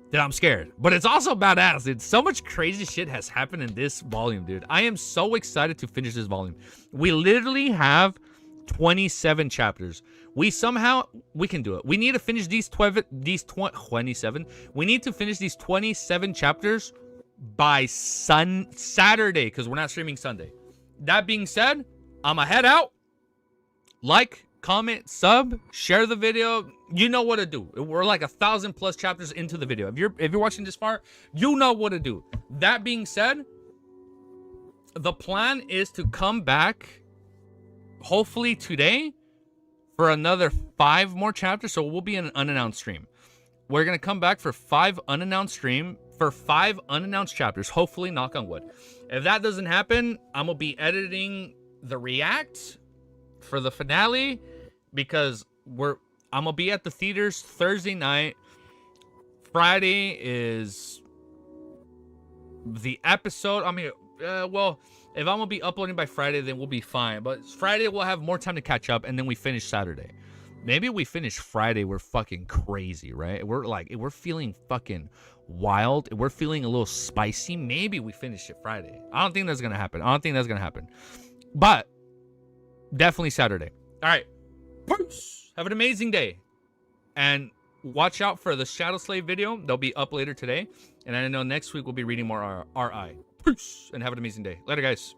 that I'm scared. But it's also badass, dude. So much crazy shit has happened in this volume, dude. I am so excited to finish this volume. We literally have 27 chapters. We can do it. We need to finish these 27. We need to finish these 27 chapters by Saturday, because we're not streaming Sunday. That being said, I'ma head out. Like, comment, sub, share the video. You know what to do. We're like 1,000+ chapters into the video. If you're watching this far, you know what to do. That being said, the plan is to come back hopefully today for another 5 more chapters. So we'll be in an unannounced stream. We're gonna come back for 5 unannounced chapters. Hopefully, knock on wood. If that doesn't happen, I'm gonna be editing the react for the finale, because I'm gonna be at the theaters Thursday night. Friday is the episode. I mean, well, if I'm gonna be uploading by Friday, then we'll be fine. But Friday we'll have more time to catch up, and then we finish Saturday. Maybe we finish Friday, we're fucking crazy, right? We're feeling fucking wild. We're feeling a little spicy. Maybe we finish it Friday. I don't think that's gonna happen. But definitely Saturday. All right. Peace. Have an amazing day. And watch out for the Shadow Slave video. They'll be up later today. And I know next week we'll be reading more RI. Peace. And have an amazing day. Later, guys.